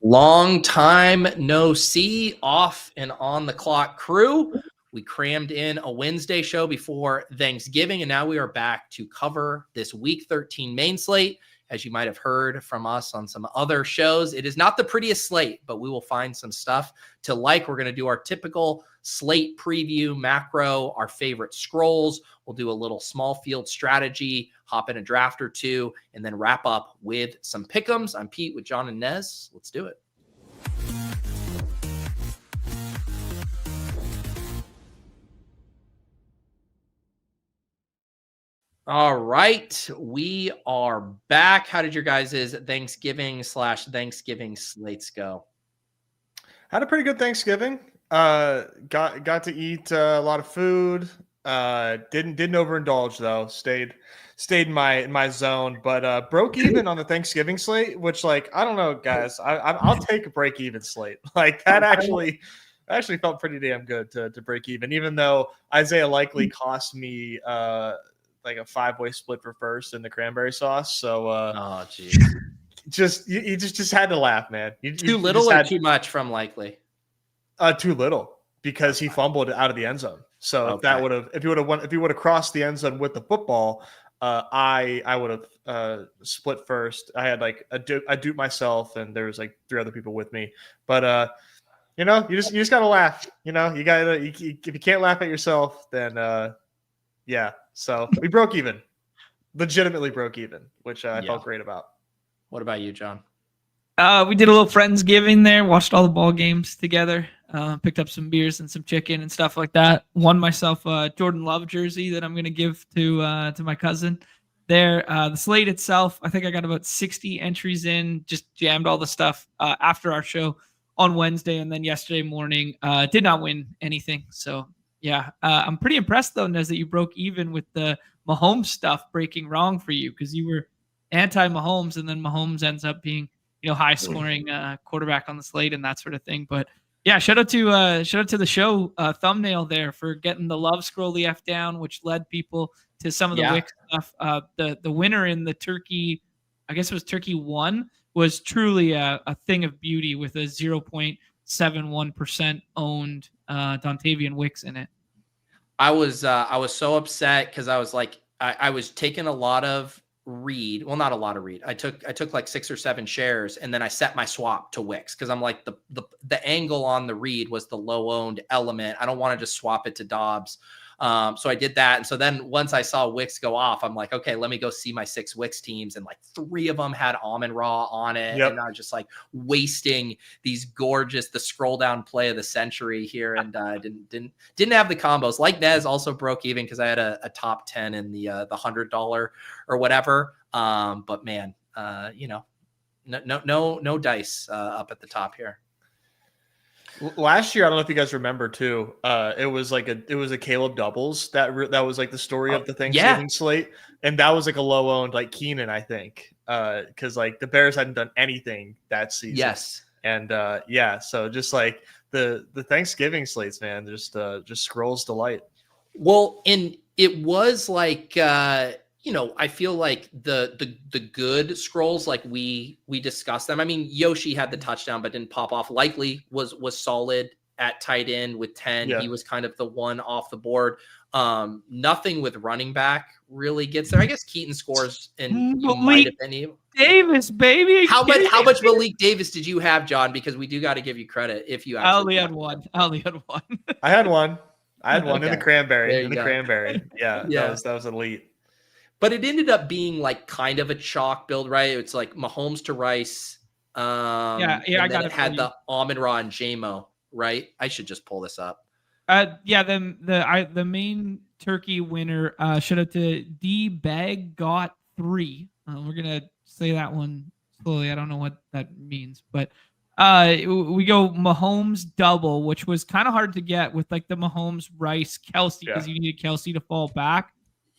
Long time no see, off and on the clock crew. We crammed in a Wednesday show before Thanksgiving, and now we are back to cover this Week 13 main slate. As you might have heard from us on some other shows, it is not the prettiest slate, but we will find some stuff to like. We're going to do our typical slate preview, macro, our favorite scrolls. We'll do a little small field strategy, hop in a draft or two, and then wrap up with some pick'ems. I'm Pete with John and Nez. Let's do it. All right, we are back. How did your guys' Thanksgiving/Thanksgiving slates go? Had a pretty good Thanksgiving. Got to eat a lot of food. Didn't overindulge though. Stayed in my zone, but broke even on the Thanksgiving slate. Which, like, I don't know, guys. I'll take a break even slate. Like that actually felt pretty damn good to break even though Isaiah likely cost me like a 5-way split for first in the cranberry sauce. So oh geez. You just had to laugh, man. Too little or too much from likely? Too little, because he fumbled out of the end zone. So if he would have crossed the end zone with the football, I would have split first. I had like a dupe myself, and there was like 3 other people with me. But you just gotta laugh. You if you can't laugh at yourself, then yeah. So we broke even, legitimately broke even, which I felt great about. What about you, John? We did a little Friendsgiving there, watched all the ball games together, picked up some beers and some chicken and stuff like that. Won myself a Jordan Love jersey that I'm going to give to my cousin there. The slate itself, I think I got about 60 entries in, just jammed all the stuff after our show on Wednesday, and then yesterday morning did not win anything. So yeah, I'm pretty impressed though, Nez, that you broke even with the Mahomes stuff breaking wrong for you, because you were anti-Mahomes, and then Mahomes ends up being high scoring quarterback on the slate and that sort of thing. But yeah, shout out to the show thumbnail there for getting the love scroll F down, which led people to some of the Wick stuff. The winner in the turkey, I guess it was turkey 1, was truly a thing of beauty with a 0.71% owned Dontavian Wicks in it. I was so upset because I was like, I was taking a lot of read. Well, not a lot of read. I took like 6 or 7 shares, and then I set my swap to Wicks because I'm like, the angle on the read was the low owned element. I don't want to just swap it to Dobbs. So I did that. And so then once I saw Wicks go off, I'm like, okay, let me go see my 6 Wicks teams. And like 3 of them had Amon-Ra on it. Yep. And I was just like wasting these gorgeous, the scroll down play of the century here. And didn't have the combos. Like Nez, also broke even because I had a top 10 in the $100 or whatever. But man, no dice up at the top here. Last year, I don't know if you guys remember too. It was a Caleb doubles that was like the story of the Thanksgiving slate, and that was like a low owned like Keenan, I think, because like the Bears hadn't done anything that season. Yes, and so just like the Thanksgiving slates, man, just scrolls delight. Well, and it was like I feel like the good scrolls, like we discussed them. I mean, Yoshi had the touchdown, but didn't pop off. Likely was solid at tight end with 10. Yeah. He was kind of the one off the board. Nothing with running back really gets there. I guess Keaton scores, and you might have been Davis, baby. How much Malik Davis did you have, John? Because we do got to give you credit if you actually. I only had one. I had one. Okay. in the cranberry. Yeah, that was elite. But it ended up being like kind of a chalk build, right? It's like Mahomes to Rice. I got it. Had the Amon-Ra and JMO, right? I should just pull this up. The main turkey winner, shout out to D Bag got 3. We're gonna say that one slowly. I don't know what that means, but we go Mahomes double, which was kind of hard to get with like the Mahomes Rice Kelsey, because you needed Kelsey to fall back.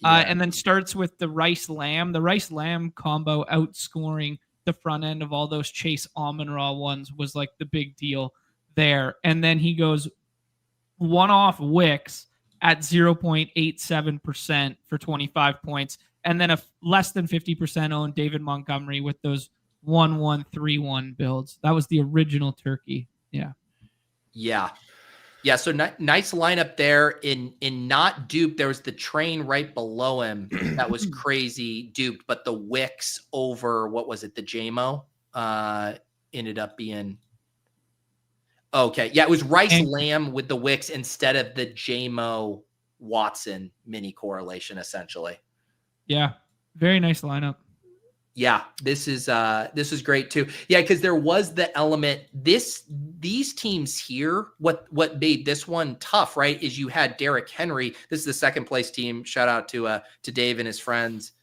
And then starts with the Rice Lamb. The Rice Lamb combo outscoring the front end of all those Chase Amon-Ra ones was like the big deal there. And then he goes one off Wicks at 0.87% for 25 points. And then a less than 50% owned David Montgomery with those 1-1-3-1 builds. That was the original turkey. Yeah. Yeah. Yeah, so nice lineup there. In not duped, there was the train right below him that was crazy duped, but the Wicks over, what was it, the JMO ended up being okay. Yeah, it was Rice Lamb with the Wicks instead of the JMO Watson mini correlation, essentially. Yeah, very nice lineup. Yeah, this is great too. Yeah, because there was the element. These teams here, what made this one tough, right? Is you had Derrick Henry. This is the second place team. Shout out to Dave and his friends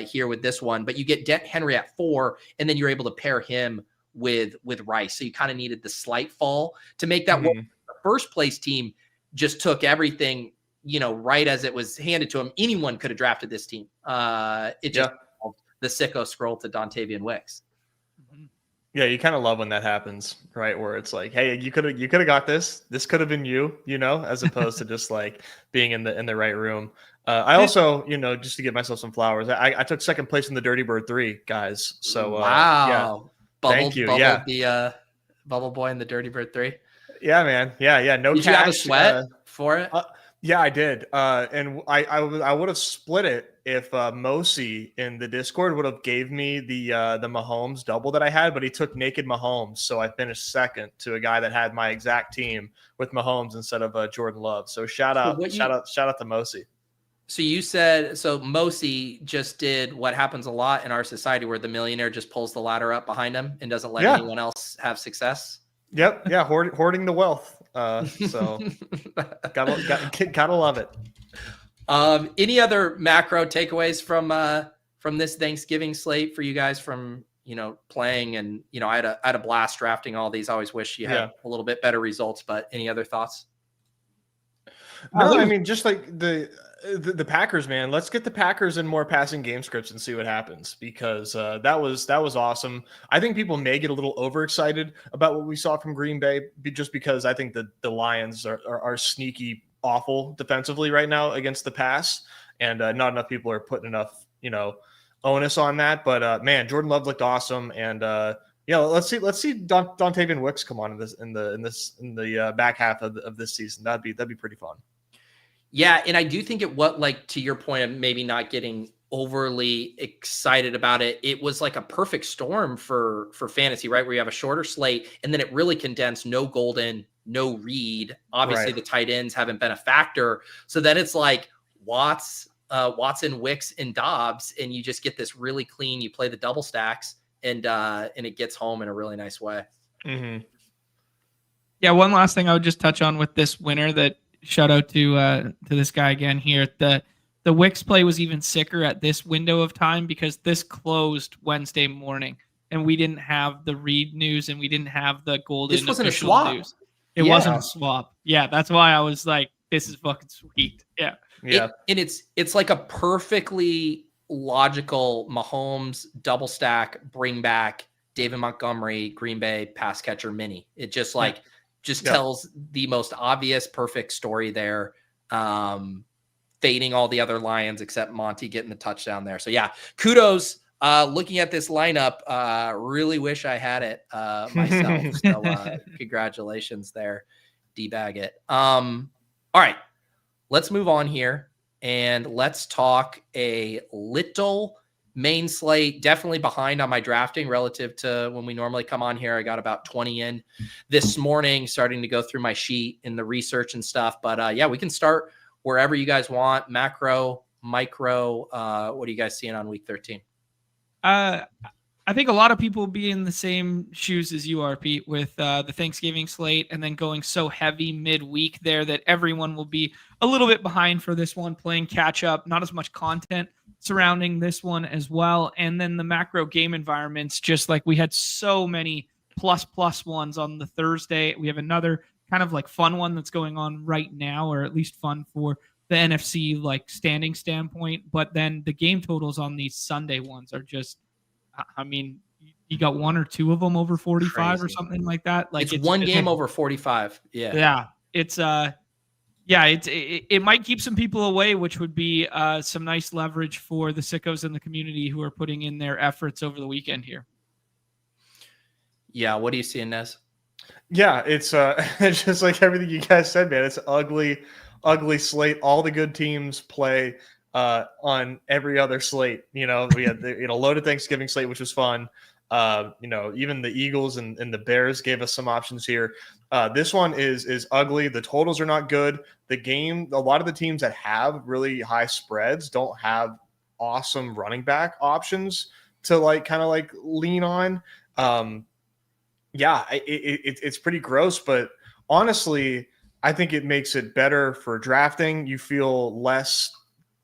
here with this one. But you get Henry at 4, and then you're able to pair him with Rice. So you kind of needed the slight fall to make that work. The first place team just took everything, right as it was handed to him. Anyone could have drafted this team. It just the sicko scroll to Dontavian Wicks. Yeah, you kind of love when that happens, right? Where it's like, hey, you could have got this. This could have been you, as opposed to just like being in the right room. I also, just to give myself some flowers, I took second place in the Dirty Bird 3, guys. So wow, yeah. Thank you. The Bubble Boy in the Dirty Bird 3. Yeah, man. Yeah. No. Did cash, you have a sweat for it? Yeah, I did. And I would have split it if Mosi in the Discord would have gave me the Mahomes double that I had, but he took naked Mahomes, so I finished second to a guy that had my exact team with Mahomes instead of Jordan Love. So shout out to Mosi. So you said Mosi just did what happens a lot in our society, where the millionaire just pulls the ladder up behind him and doesn't let anyone else have success. Yep. Yeah. Hoarding the wealth. So gotta love it. Any other macro takeaways from this Thanksgiving slate for you guys from, playing? And, I had a blast drafting all these. I always wish you had a little bit better results, but any other thoughts? No, I mean, just like the Packers, man. Let's get the Packers in more passing game scripts and see what happens, because that was awesome. I think people may get a little overexcited about what we saw from Green Bay, just because I think the Lions are sneaky awful defensively right now against the pass, and not enough people are putting enough onus on that. But man, Jordan Love looked awesome, and let's see Dontavian Wicks come on in the back half of this season. That'd be pretty fun. Yeah, and I do think to your point of maybe not getting overly excited about it, it was like a perfect storm for fantasy, right? Where you have a shorter slate, and then it really condensed. No Golden, no Reed. Obviously, the tight ends haven't been a factor. So then it's like Watson, Wicks, and Dobbs, and you just get this really clean. You play the double stacks, and it gets home in a really nice way. Mm-hmm. Yeah, one last thing I would just touch on with this winner, that shout out to this guy again here. The Wicks play was even sicker at this window of time, because this closed Wednesday morning, and we didn't have the Reed news, and we didn't have the Golden. This wasn't a swap. News. It wasn't a swap. Yeah, that's why I was like, this is fucking sweet. Yeah. And it's like a perfectly logical Mahomes double stack, bring back David Montgomery, Green Bay pass catcher mini. It just tells the most obvious, perfect story there. Fading all the other Lions except Monty getting the touchdown there. So yeah, kudos. Looking at this lineup, really wish I had it myself. So congratulations there, D-bag it. All right, let's move on here and let's talk a little main slate. Definitely behind on my drafting relative to when we normally come on here. I got about 20 in this morning, starting to go through my sheet and the research and stuff. But we can start wherever you guys want. Macro, micro. What are you guys seeing on week 13? I think a lot of people will be in the same shoes as you are, Pete, with the Thanksgiving slate, and then going so heavy midweek there that everyone will be a little bit behind for this one, playing catch up, not as much content surrounding this one as well. And then the macro game environments, just like we had so many plus ones on the Thursday. We have another kind of like fun one that's going on right now, or at least fun for the NFC like standing standpoint. But then the game totals on these Sunday ones are just, I mean, you got one or two of them over 45 or something like that. Like it's one game over 45. Yeah. It might keep some people away, which would be some nice leverage for the sickos in the community who are putting in their efforts over the weekend here. Yeah. What do you see in Nez? Yeah, it's it's just like everything you guys said, man. It's ugly slate. All the good teams play on every other slate. We had the loaded Thanksgiving slate, which was fun. Even the Eagles and the Bears gave us some options here. This one is ugly. The totals are not good. A lot of the teams that have really high spreads don't have awesome running back options to kind of lean on. Yeah, it's pretty gross, but honestly, I think it makes it better for drafting. You feel less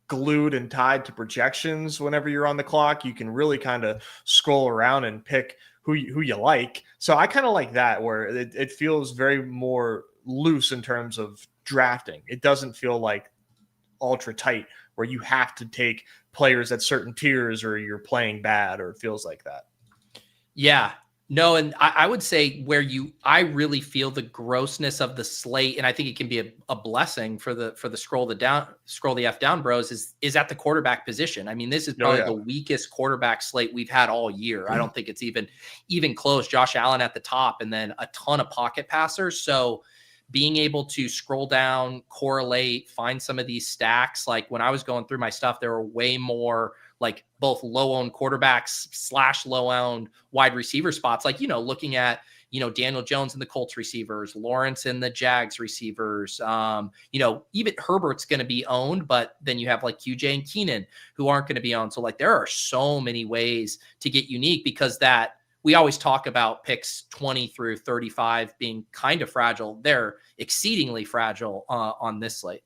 glued and tied to projections whenever you're on the clock. You can really kind of scroll around and pick who you like. So I kind of like that, where it feels very more loose in terms of drafting. It doesn't feel like ultra tight where you have to take players at certain tiers or you're playing bad, or it feels like that. Yeah. No, and I would say I really feel the grossness of the slate, and I think it can be a blessing for the scroll the F down bros is at the quarterback position. I mean, this is probably the weakest quarterback slate we've had all year. I don't think it's even close. Josh Allen at the top, and then a ton of pocket passers. So being able to scroll down, correlate, find some of these stacks. Like when I was going through my stuff, there were way more like both low-owned quarterbacks / low-owned wide receiver spots. Like, looking at, Daniel Jones and the Colts receivers, Lawrence and the Jags receivers. Even Herbert's going to be owned, but then you have like QJ and Keenan who aren't going to be owned. So like there are so many ways to get unique, because we always talk about picks 20 through 35 being kind of fragile. They're exceedingly fragile on this slate.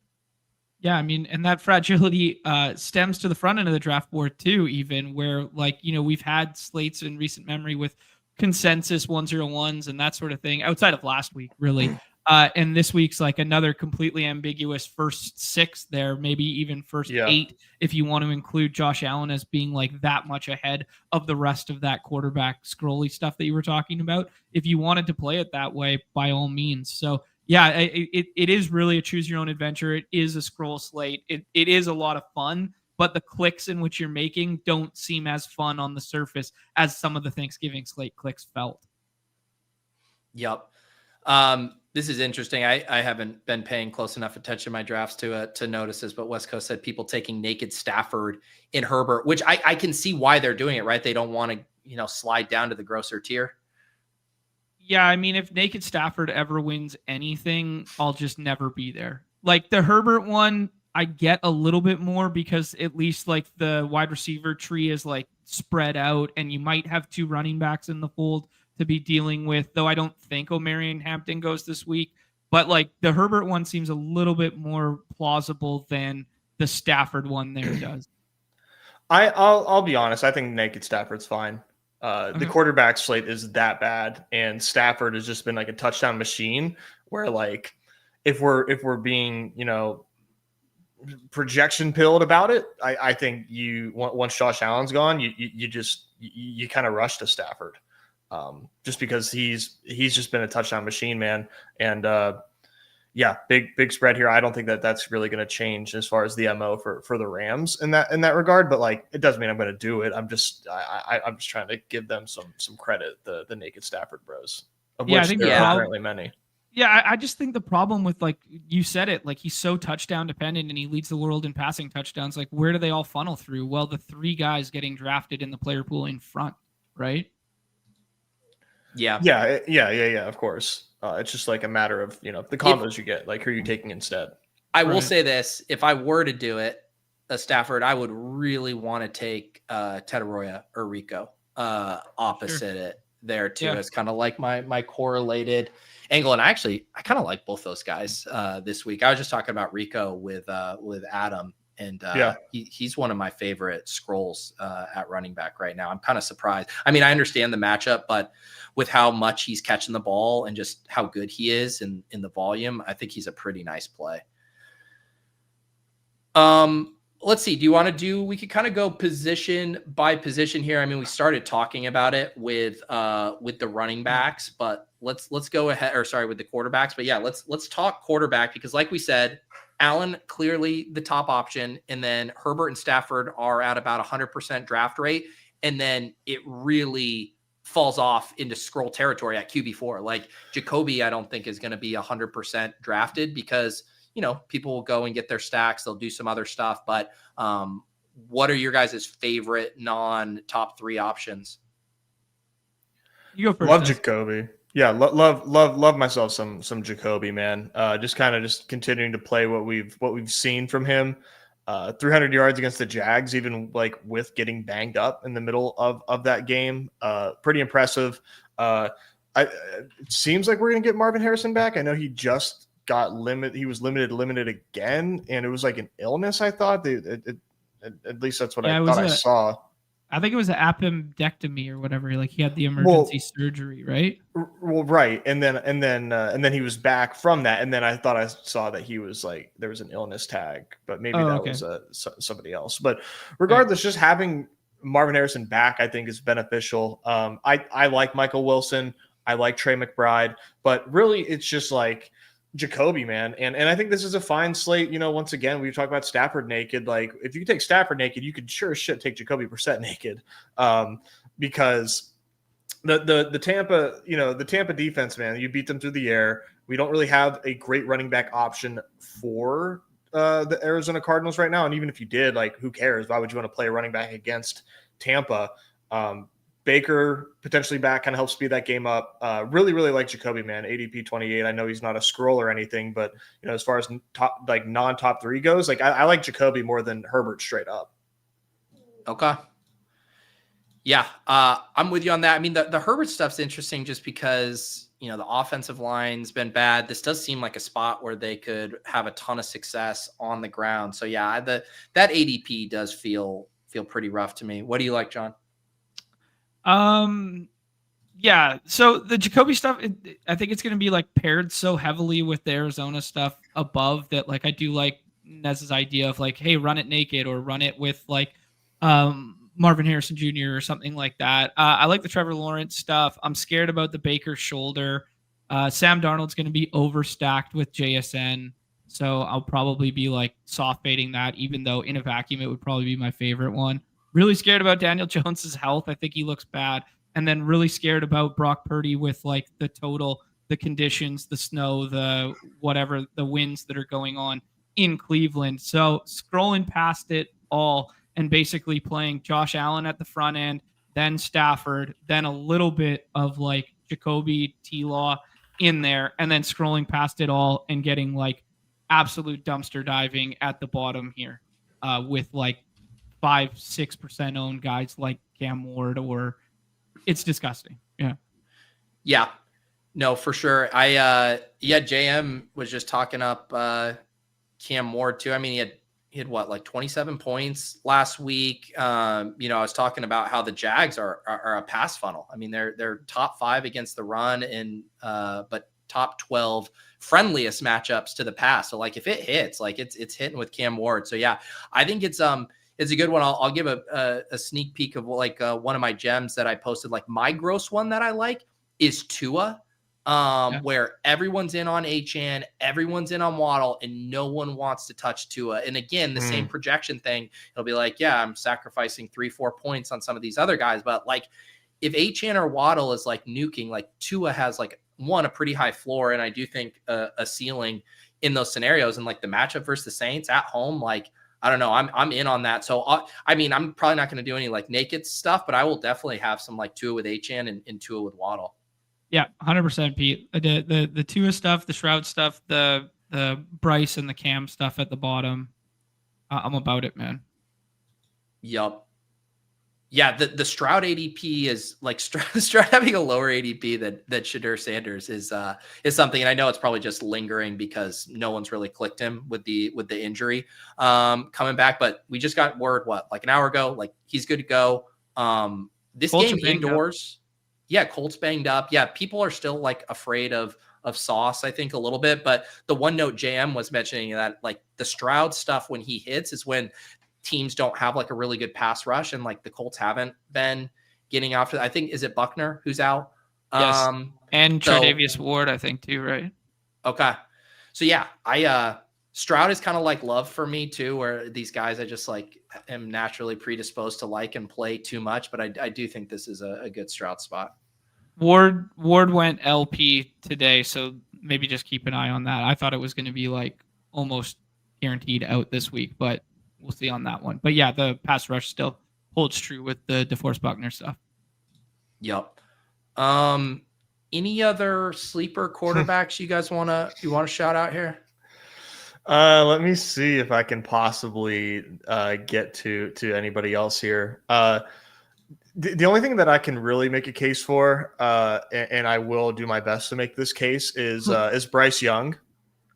Yeah, I mean, and that fragility stems to the front end of the draft board too, even where we've had slates in recent memory with consensus 101s and that sort of thing outside of last week, really. And this week's like another completely ambiguous first 6 there, maybe even first 8, if you want to include Josh Allen as being like that much ahead of the rest of that quarterback scrolly stuff that you were talking about. If you wanted to play it that way, by all means. So yeah, it is really a choose your own adventure. It is a scroll slate. It is a lot of fun, but the clicks in which you're making don't seem as fun on the surface as some of the Thanksgiving slate clicks felt. Yep. This is interesting. I haven't been paying close enough attention to my drafts to notice this, but West Coast said people taking naked Stafford in Herbert, which I can see why they're doing it, right? They don't want to, slide down to the grosser tier. Yeah, I mean, if naked Stafford ever wins anything, I'll just never be there. Like the Herbert one, I get a little bit more because at least like the wide receiver tree is like spread out, and you might have 2 running backs in the fold to be dealing with, though I don't think O'Marion Hampton goes this week. But like the Herbert one seems a little bit more plausible than the Stafford one there does. I'll be honest. I think naked Stafford's fine. The quarterback slate is that bad, and Stafford has just been like a touchdown machine, where like if we're being projection pilled about it, I think once Josh Allen's gone, you kind of rush to Stafford, just because he's just been a touchdown machine, man. And big spread here. I don't think that's really going to change as far as the MO for the Rams in that regard. But like, it doesn't mean I'm going to do it. I'm just trying to give them some credit. The naked Stafford bros, of which there are currently many. Yeah, I just think the problem with, like you said it, like he's so touchdown dependent and he leads the world in passing touchdowns. Like, where do they all funnel through? Well, the 3 guys getting drafted in the player pool in front, right? Yeah. Of course. It's just like a matter of, the combos you get, like who are you taking instead? I will say this. If I were to do it, a Stafford, I would really want to take Ted Arroyo or Rico opposite it there too. It's kind of like my correlated angle. And I kind of like both those guys this week. I was just talking about Rico with Adam, and he's one of my favorite scrolls at running back right now. I'm kind of surprised. I mean, I understand the matchup, but with how much he's catching the ball and just how good he is in the volume, I think he's a pretty nice play. Let's see. We could kind of go position by position here. I mean, we started talking about it with the running backs, but let's go ahead, with the quarterbacks. But yeah, let's talk quarterback, because like we said, Allen clearly the top option, and then Herbert and Stafford are at about 100% draft rate. And then it really falls off into scroll territory at QB4. Like Jacoby, I don't think is going to be 100% drafted because, people will go and get their stacks. They'll do some other stuff. But what are your guys' favorite non-top 3 options? You go first. Love Jacoby. Yeah, love myself some Jacoby, man. Just continuing to play what we've seen from him. 300 yards against the Jags, even like with getting banged up in the middle of that game. Pretty impressive. It seems like we're gonna get Marvin Harrison back. I know he just got limited. He was limited again, and it was like an illness. I thought at least that's what I thought I saw. I think it was an appendectomy or whatever. Like he had the emergency surgery, right? Well, right, and then he was back from that, and then I thought I saw that he was like there was an illness tag, but maybe was somebody else. But regardless, just having Marvin Harrison back, I think is beneficial. I like Michael Wilson, I like Trey McBride, but really it's just like Jacoby, man. And I think this is a fine slate. Once again, we talk about Stafford naked. Like if you take Stafford naked, you could sure as shit take Jacoby Brissett naked. Because the Tampa, the Tampa defense, man, you beat them through the air. We don't really have a great running back option for the Arizona Cardinals right now. And even if you did, like, who cares? Why would you want to play a running back against Tampa? Baker potentially back kind of helps speed that game up. Really like Jacoby, man. ADP 28. I know he's not a scroll or anything, but as far as non-top 3 goes, like I like Jacoby more than Herbert straight up. Okay. Yeah, I'm with you on that. I mean, the Herbert stuff's interesting just because the offensive line's been bad. This does seem like a spot where they could have a ton of success on the ground. So yeah, that ADP does feel pretty rough to me. What do you like, John? Yeah. So the Jacoby stuff, I think it's going to be like paired so heavily with the Arizona stuff above that. Like I do like Nez's idea of like, hey, run it naked or run it with like Marvin Harrison Jr. or something like that. I like the Trevor Lawrence stuff. I'm scared about the Baker shoulder. Sam Darnold's going to be overstacked with JSN. So I'll probably be like soft fading that, even though in a vacuum, it would probably be my favorite one. Really scared about Daniel Jones's health. I think he looks bad. And then really scared about Brock Purdy with like the conditions, the snow, the whatever, the winds that are going on in Cleveland. So scrolling past it all and basically playing Josh Allen at the front end, then Stafford, then a little bit of like Jacoby, T-Law in there, and then scrolling past it all and getting like absolute dumpster diving at the bottom here with like 5-6% owned guys like Cam Ward, or it's disgusting. Yeah. No, for sure. JM was just talking up Cam Ward too. I mean, he had what, like 27 points last week. I was talking about how the Jags are a pass funnel. I mean, they're top 5 against the run and but top 12 friendliest matchups to the pass. So like if it hits, like it's hitting with Cam Ward. So yeah, I think it's a good one. I'll give a sneak peek of like one of my gems that I posted. Like my gross one that I like is Tua, where everyone's in on Achane, everyone's in on Waddle, and no one wants to touch Tua. And again, the same projection thing. It'll be like, yeah, I'm sacrificing 3-4 points on some of these other guys, but like if Achane or Waddle is like nuking, like Tua has like a pretty high floor, and I do think a ceiling in those scenarios. And like the matchup versus the Saints at home, like. I don't know. I'm in on that. So, I'm probably not going to do any like naked stuff, but I will definitely have some like Tua with Achane and Tua with Waddle. Yeah, 100%, Pete. The Tua stuff, the Shroud stuff, the Bryce and the Cam stuff at the bottom. I'm about it, man. Yup. Yeah, the Stroud ADP is like Stroud having a lower ADP than Shadur Sanders is something, and I know it's probably just lingering because no one's really clicked him with the injury coming back. But we just got word like an hour ago, like he's good to go. This Colts game indoors, yeah, Colts banged up. Yeah, people are still like afraid of Sauce, I think a little bit. But the one note JM was mentioning that like the Stroud stuff when he hits is when teams don't have like a really good pass rush, and like the Colts haven't been getting after. I think, is it Buckner who's out? Yes. And Tre'Davious Ward, I think too, right? Okay. So yeah, Stroud is kind of like love for me too, where these guys I just like am naturally predisposed to like and play too much, but I do think this is a good Stroud spot. Ward went LP today, so maybe just keep an eye on that. I thought it was going to be like almost guaranteed out this week, but we'll see on that one. But yeah, the pass rush still holds true with the DeForest Buckner stuff. Yep. Any other sleeper quarterbacks you guys want to shout out here? Let me see if I can possibly get to anybody else here. The only thing that I can really make a case for, and I will do my best to make this case, is Bryce Young.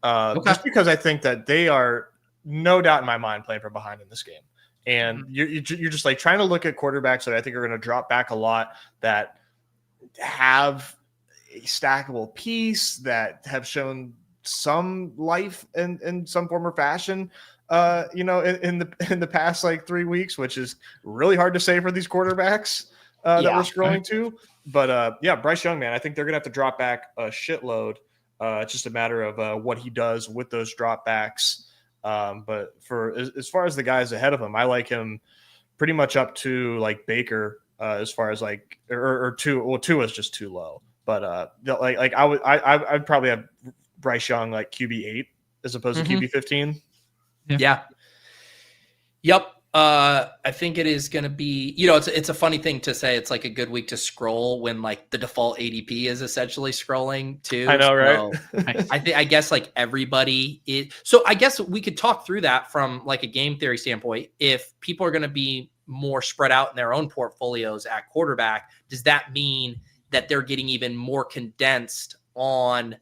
Okay. Just because I think that they are no doubt in my mind playing from behind in this game. And you're just like trying to look at quarterbacks that I think are going to drop back a lot, that have a stackable piece, that have shown some life in some form or fashion, in the past like 3 weeks, which is really hard to say for these quarterbacks that we're scrolling to. But Bryce Young, man, I think they're gonna have to drop back a shitload. It's just a matter of what he does with those dropbacks. But for as far as the guys ahead of him, I like him pretty much up to like Baker, as far as like or two. Well, two is just too low. But I'd probably have Bryce Young like QB8 as opposed to QB 15. Yeah. Yep. I think it is going to be, it's a funny thing to say. It's like a good week to scroll when like the default ADP is essentially scrolling too. I know, right? I guess like everybody is. So I guess we could talk through that from like a game theory standpoint. If people are going to be more spread out in their own portfolios at quarterback, does that mean that they're getting even more condensed on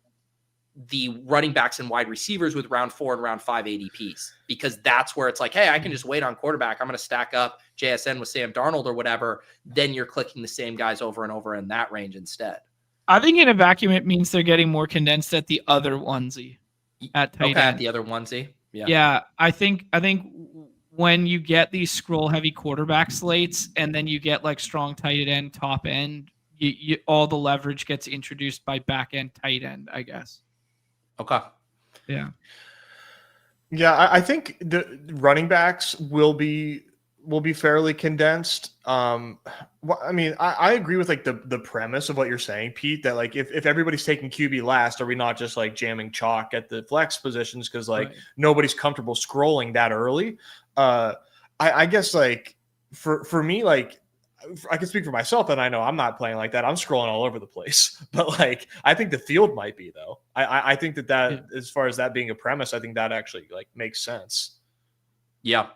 the running backs and wide receivers with round 4 and round 5 ADPs? Because that's where it's like, hey, I can just wait on quarterback. I'm going to stack up JSN with Sam Darnold or whatever. Then you're clicking the same guys over and over in that range instead. I think in a vacuum, it means they're getting more condensed at the other onesie at tight end. At the other onesie. Yeah. I think when you get these scroll heavy quarterback slates and then you get like strong tight end, top end, you all the leverage gets introduced by back end, tight end, I guess. Okay. Yeah. Yeah, I think the running backs will be fairly condensed. I mean, I agree with like the premise of what you're saying, Pete, that like if everybody's taking QB last, are we not just like jamming chalk at the flex positions because like nobody's comfortable scrolling that early? I guess like for me, like I can speak for myself, and I know I'm not playing like that. I'm scrolling all over the place, but like I think the field might be though. I think that as far as that being a premise, I think that actually like makes sense. Yeah.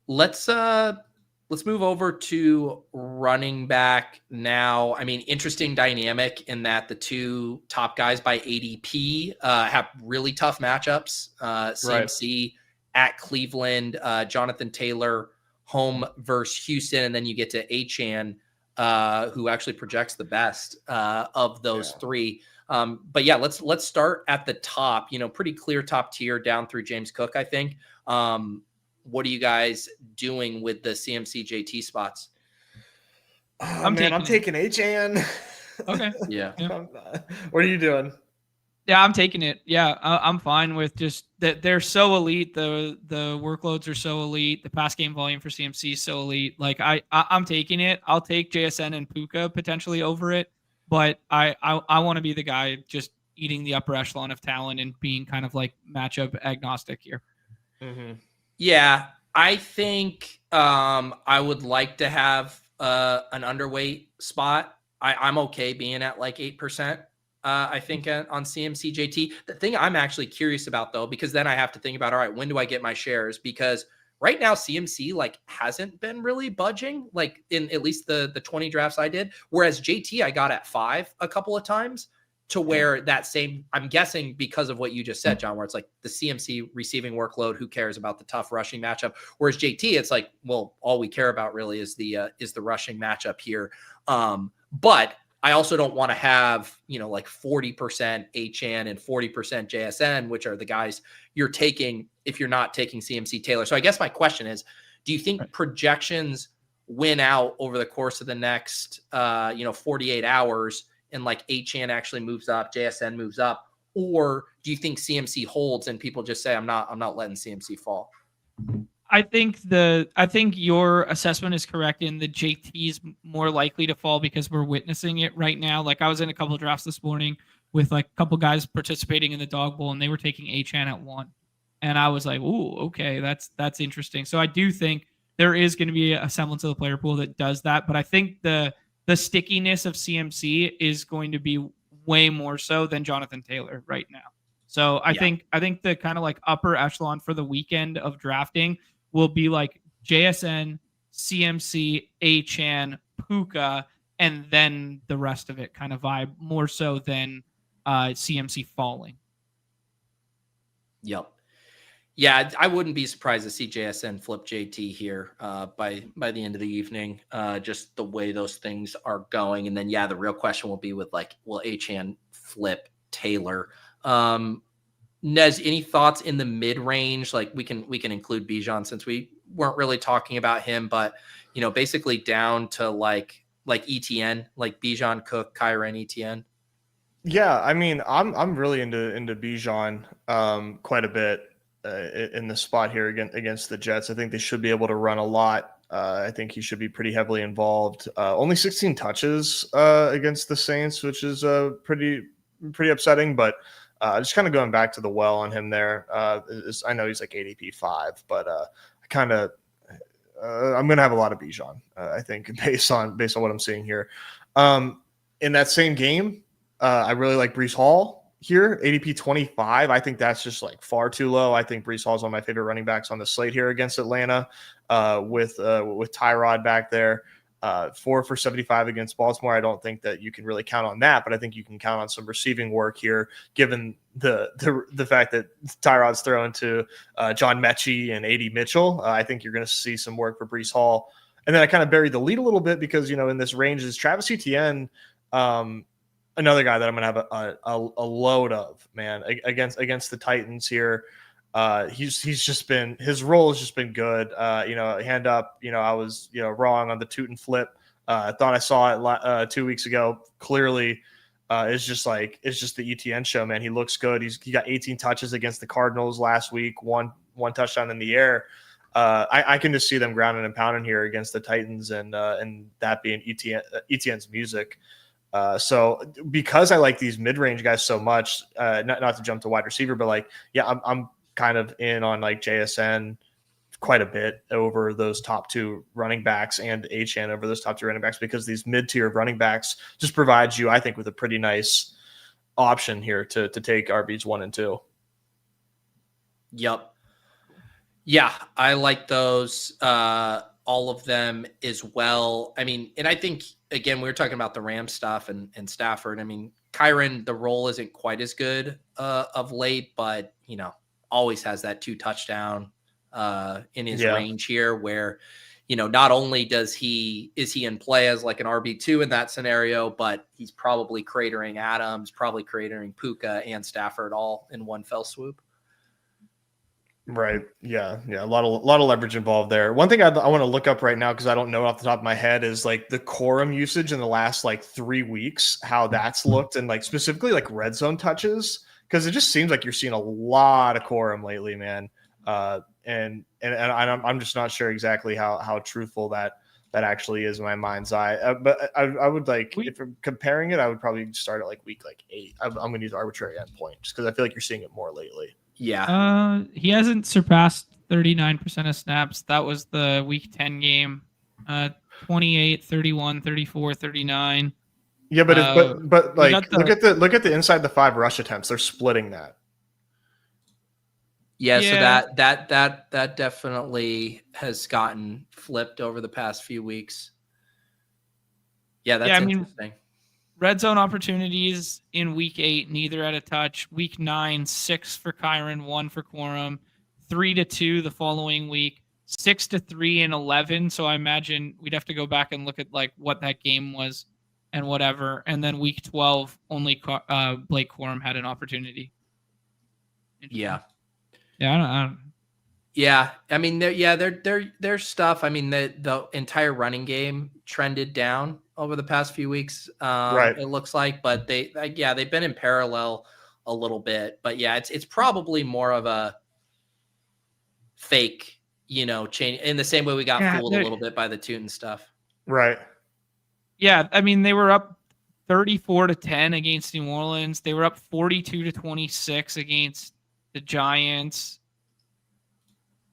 Let's move over to running back now. I mean, interesting dynamic in that the two top guys by ADP have really tough matchups. CMC at Cleveland, Jonathan Taylor home versus Houston, and then you get to Achane, who actually projects the best of those three. But yeah, let's start at the top. Pretty clear top tier down through James Cook, I think. What are you guys doing with the CMC JT spots? I'm taking Achane. Okay. Yeah. What are you doing? Yeah, I'm taking it. Yeah, I'm fine with just that. They're so elite. The workloads are so elite. The pass game volume for CMC is so elite. Like I'm taking it. I'll take JSN and Puka potentially over it, but I want to be the guy just eating the upper echelon of talent and being kind of like matchup agnostic here. Mm-hmm. Yeah, I think I would like to have an underweight spot. I'm okay being at like 8%. I think on CMC JT. The thing I'm actually curious about though, because then I have to think about, all right, when do I get my shares? Because right now CMC like hasn't been really budging, like in at least the 20 drafts I did. Whereas JT I got at 5 a couple of times, to where that same, I'm guessing because of what you just said, John, where it's like the CMC receiving workload, who cares about the tough rushing matchup? Whereas JT, it's like, well, all we care about really is the rushing matchup here. But I also don't want to have, like 40% Achane and 40% JSN, which are the guys you're taking if you're not taking CMC Taylor. So I guess my question is, do you think projections win out over the course of the next, 48 hours and like Achane actually moves up, JSN moves up? Or do you think CMC holds and people just say, I'm not letting CMC fall? I think your assessment is correct in the JT's more likely to fall because we're witnessing it right now. Like I was in a couple of drafts this morning with like a couple guys participating in the Dawg Bowl and they were taking Achan at 1. And I was like, "Ooh, okay, that's interesting." So I do think there is going to be a semblance of the player pool that does that, but I think the stickiness of CMC is going to be way more so than Jonathan Taylor right now. So I think the kind of like upper echelon for the weekend of drafting will be like JSN, CMC, Achan, Puka, and then the rest of it kind of vibe more so than CMC falling. Yep. Yeah, I wouldn't be surprised to see JSN flip JT here by the end of the evening. Just the way those things are going, and then yeah, the real question will be with like, will Achan flip Taylor? Nez, any thoughts in the mid range? Like we can include Bijan since we weren't really talking about him, but basically down to like ETN, like Bijan, Cook, Kyren, ETN. Yeah, I mean, I'm really into Bijan quite a bit in the spot here against the Jets. I think they should be able to run a lot. I think he should be pretty heavily involved. Only 16 touches against the Saints, which is pretty upsetting. But just kind of going back to the well on him there. I know he's like ADP 5, but I'm going to have a lot of Bijan. I think based on what I'm seeing here. In that same game. I really like Breece Hall here, ADP 25. I think that's just like far too low. I think Breece Hall is one of my favorite running backs on the slate here against Atlanta with Tyrod back there. 4 for 75 against Baltimore. I don't think that you can really count on that, but I think you can count on some receiving work here, given the fact that Tyrod's thrown to John Mechie and A.D. Mitchell. I think you're going to see some work for Breece Hall. And then I kind of buried the lead a little bit because, in this range is Travis Etienne, another guy that I'm going to have a load of, man, against the Titans here. He's just been, his role has just been good. Hand up, I was, wrong on the toot and flip. I thought I saw it 2 weeks ago. Clearly, it's just the ETN show, man. He looks good. He got 18 touches against the Cardinals last week, one touchdown in the air. I can just see them grounding and pounding here against the Titans and that being ETN's music. So because I like these mid-range guys so much, not to jump to wide receiver, but I'm kind of in on like JSN quite a bit over those top 2 running backs and Achan over those top 2 running backs, because these mid-tier running backs just provides you, I think, with a pretty nice option here to take RBs 1 and 2. Yep. Yeah, I like those. All of them as well. I mean, and I think, again, we were talking about the Rams stuff and Stafford. I mean, Kyren, the role isn't quite as good of late, but, always has that 2 touchdown in his range here where, not only is he in play as like an RB2 in that scenario, but he's probably cratering Adams, probably cratering Puka and Stafford all in one fell swoop. Right. Yeah. A lot of leverage involved there. One thing I want to look up right now, because I don't know off the top of my head, is like the quorum usage in the last like 3 weeks, how that's looked, and like specifically like red zone touches, because it just seems like you're seeing a lot of quorum lately, man. And I'm just not sure exactly how truthful that actually is in my mind's eye. But I would like, if I'm comparing it, I would probably start at like week 8. I'm going to use arbitrary endpoint just because I feel like you're seeing it more lately. Yeah. He hasn't surpassed 39% of snaps. That was the week 10 game. 28, 31, 34, 39. Yeah, but like look at the inside the 5 rush attempts. They're splitting that. Yeah, so that definitely has gotten flipped over the past few weeks. Yeah, that's interesting. Red zone opportunities in week 8, neither at a touch. Week 9, 6 for Kyren, 1 for Quorum, 3-2 the following week, 6-3 and 11. So I imagine we'd have to go back and look at like what that game was and whatever. And then week 12, only Blake Quorum had an opportunity. Yeah. Yeah, I don't. Yeah, I mean, their stuff. I mean, the entire running game trended down over the past few weeks. Right. It looks like, but they've been in parallel a little bit. But yeah, it's probably more of a fake change in the same way we got fooled a little bit by the Tootin stuff. Right. Yeah, I mean, they were up 34-10 against New Orleans. They were up 42-26 against the Giants.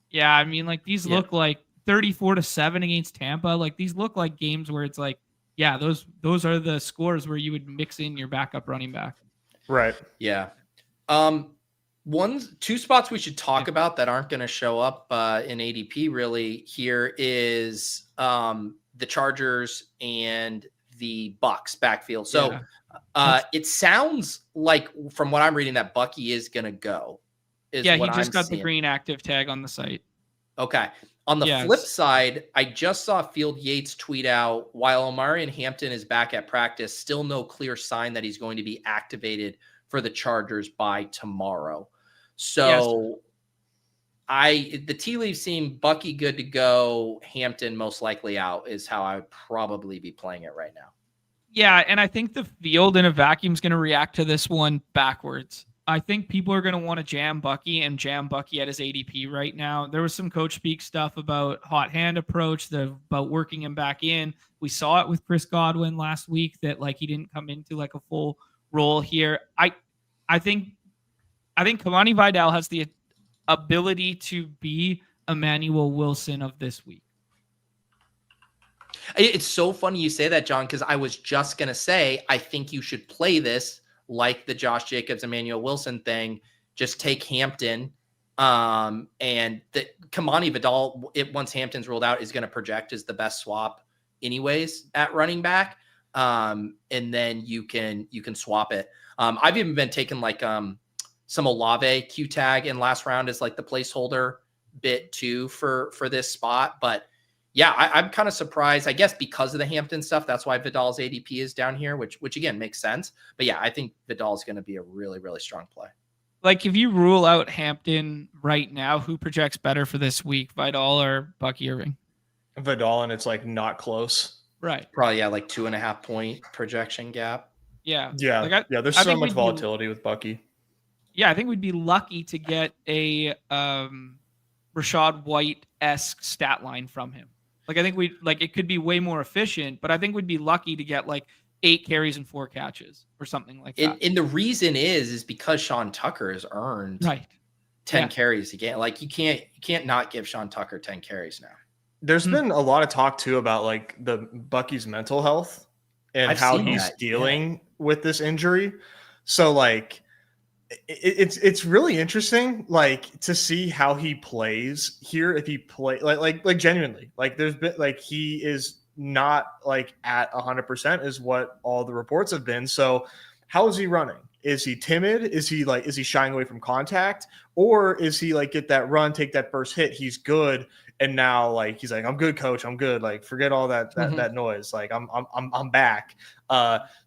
Yeah, I mean, like these look like 34-7 against Tampa. Like these look like games where it's like, yeah, those are the scores where you would mix in your backup running back. Right. Yeah. Two spots we should talk about that aren't going to show up in ADP really here is the Chargers and the Bucks backfield. So it sounds like from what I'm reading that Bucky is going to go. He just got the green active tag on the site. Okay. On the flip side, I just saw Field Yates tweet out, while Omarion Hampton is back at practice, still no clear sign that he's going to be activated for the Chargers by tomorrow. So the tea leaves seem Bucky good to go, Hampton most likely out is how I would probably be playing it right now. Yeah, and I think the field in a vacuum is going to react to this one backwards. I think people are going to want to jam Bucky at his ADP right now. There was some coach speak stuff about hot hand approach, about working him back in. We saw it with Chris Godwin last week that like he didn't come into like a full role here. I think Kamani Vidal has the ability to be Emmanuel Wilson of this week. It's so funny you say that, John, because I was just going to say, I think you should play this like the Josh Jacobs, Emmanuel Wilson thing. Just take Hampton and the Kamani Vidal, once Hampton's ruled out, is going to project as the best swap anyways at running back. And then you can swap it. I've even been taking like some Olave Q tag in last round as like the placeholder bit too for this spot. But yeah, I'm kind of surprised, I guess, because of the Hampton stuff. That's why Vidal's ADP is down here, which again makes sense. But yeah, I think Vidal is going to be a really, really strong play. Like if you rule out Hampton right now, who projects better for this week, Vidal or Bucky Irving? Vidal, and it's like not close. Right. Probably, like 2.5 point projection gap. Yeah. Yeah. There's so much volatility with Bucky. Yeah, I think we'd be lucky to get a Rashad White-esque stat line from him. Like I think it could be way more efficient, but I think we'd be lucky to get like 8 carries and 4 catches or something like that. And the reason is because Sean Tucker has earned 10 carries again. Like you can't not give Sean Tucker 10 carries now. There's been a lot of talk too about like the Bucky's mental health and how he's dealing with this injury. So like it's really interesting like to see how he plays here. If he play like genuinely, like there's been like he is not like at 100% is what all the reports have been. So how is he running? Is he timid? Is he shying away from contact, or is he like get that run, take that first hit, he's good, and now like he's like, I'm good, coach, I'm good, like forget all that noise, like I'm back.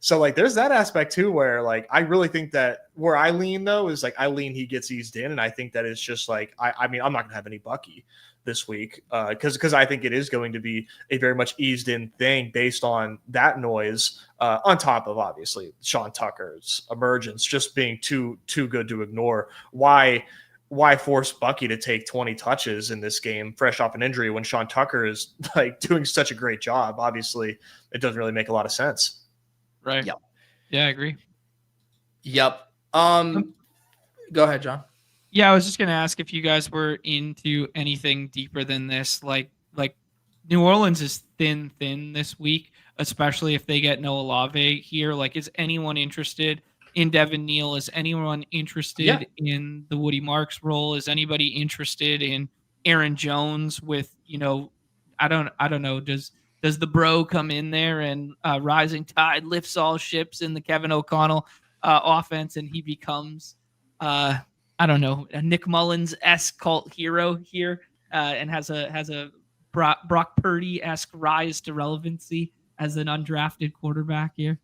So like there's that aspect too where like I really think that where I lean though is like I lean he gets eased in, and I think that it's just like I mean I'm not gonna have any Bucky this week because I think it is going to be a very much eased in thing based on that noise on top of obviously Sean Tucker's emergence just being too good to ignore. Why force Bucky to take 20 touches in this game fresh off an injury when Sean Tucker is like doing such a great job? Obviously it doesn't really make a lot of sense. Right. Yep. Yeah, I agree. Yep. Go ahead, John. Yeah, I was just going to ask if you guys were into anything deeper than this. Like New Orleans is thin this week, especially if they get no Olave here. Like, is anyone interested in Devin Neal? Is anyone interested in the Woody Marks role? Is anybody interested in Aaron Jones with, I don't know. Does the bro come in there and rising tide lifts all ships in the Kevin O'Connell offense and he becomes I don't know, a Nick Mullins-esque cult hero here, and has a Brock Purdy-esque rise to relevancy as an undrafted quarterback here?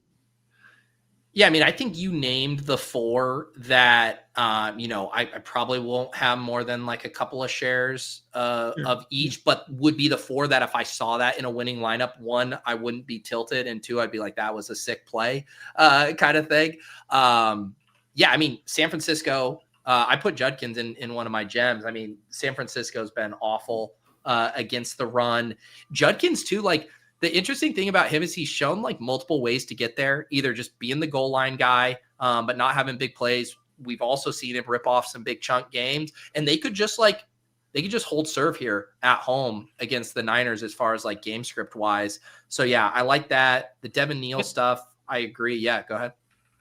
Yeah, I mean, I think you named the 4 that, I probably won't have more than like a couple of shares of each, but would be the 4 that if I saw that in a winning lineup, 1, I wouldn't be tilted, and 2, I'd be like, that was a sick play kind of thing. Yeah, I mean, San Francisco, I put Judkins in one of my gems. I mean, San Francisco's been awful against the run. Judkins too, like the interesting thing about him is he's shown like multiple ways to get there, either just being the goal line guy, but not having big plays. We've also seen him rip off some big chunk games, and they could just hold serve here at home against the Niners as far as like game script wise. So yeah, I like that. The Devin Neal stuff, I agree. Yeah, go ahead.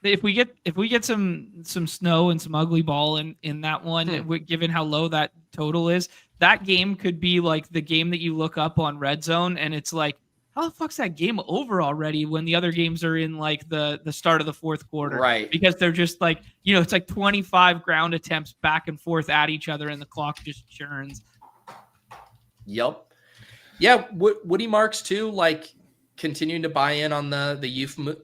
If we get some snow and some ugly ball in that one, given how low that total is, that game could be like the game that you look up on Red Zone and it's like, how the fuck's that game over already when the other games are in like the start of the fourth quarter? Right. Because they're just like, it's like 25 ground attempts back and forth at each other and the clock just churns. Yep. Yeah. Woody Marks too, like continuing to buy in on the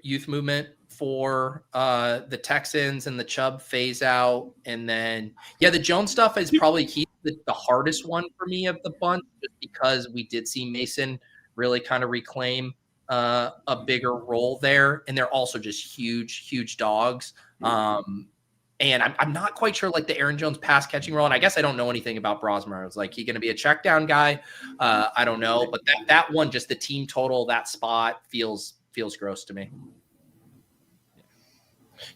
youth movement for the Texans and the Chubb phase out. And then, the Jones stuff is probably the hardest one for me of the bunch, just because we did see Mason really kind of reclaim a bigger role there. And they're also just huge dogs. And I'm not quite sure like the Aaron Jones pass catching role. And I guess I don't know anything about Brosmer. It's like, he going to be a check down guy? I don't know. But that one, just the team total, that spot feels gross to me.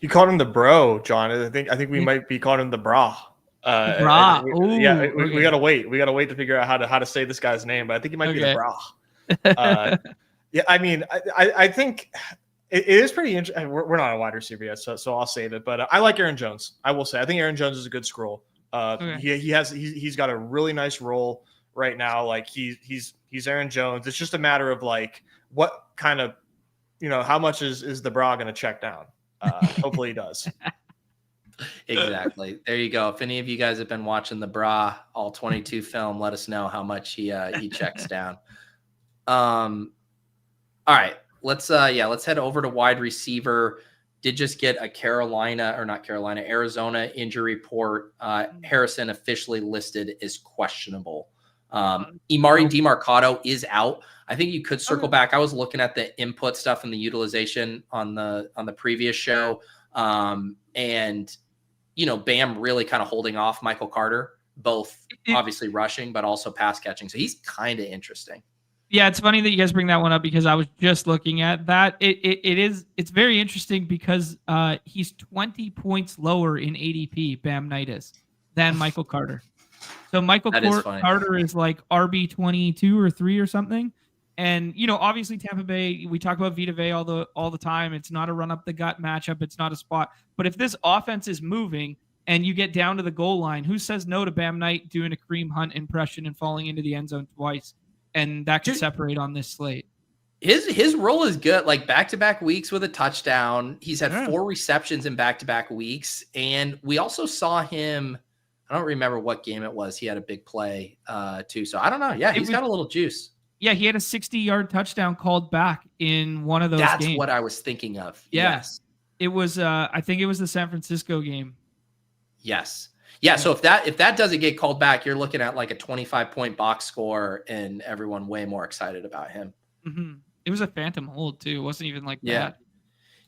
You called him the bro, John. I think we might be calling him the bra. Bra. We gotta wait. We gotta wait to figure out how to say this guy's name. But I think he might be the bra. I mean, I think it is pretty interesting. We're not a wide receiver yet, so I'll save it. But I like Aaron Jones. I will say I think Aaron Jones is a good scroll. He's got a really nice role right now. Like he's Aaron Jones. It's just a matter of like what kind of how much is the bra going to check down. Hopefully he does. Exactly. There you go. If any of you guys have been watching the Bra all 22 film, let us know how much he checks down. All right. Let's head over to wide receiver. Did just get a Arizona injury report. Harrison officially listed as questionable. Imari DeMarcado is out. I think you could circle back. I was looking at the input stuff and the utilization on the previous show. And Bam really kind of holding off Michael Carter, both obviously rushing, but also pass catching. So he's kind of interesting. Yeah, it's funny that you guys bring that one up because I was just looking at that. It's very interesting because he's 20 points lower in ADP, Bam Knight is, than Michael Carter. So Michael Carter is like RB 22 or 3 or something. And obviously Tampa Bay, we talk about Vita Vea all the time. It's not a run up the gut matchup. It's not a spot. But if this offense is moving and you get down to the goal line, who says no to Bam Knight doing a Kareem Hunt impression and falling into the end zone twice? And that could separate on this slate. His role is good. Like back-to-back weeks with a touchdown. He's had 4 receptions in back-to-back weeks. And we also saw him, I don't remember what game it was. He had a big play too. So I don't know. Yeah, he's got a little juice. Yeah, he had a 60-yard touchdown called back in one of those games. That's what I was thinking of. Yeah. Yes. It was I think it was the San Francisco game. Yes. Yeah, so if that doesn't get called back, you're looking at like a 25-point box score and everyone way more excited about him. Mm-hmm. It was a phantom hold too. It wasn't even like that.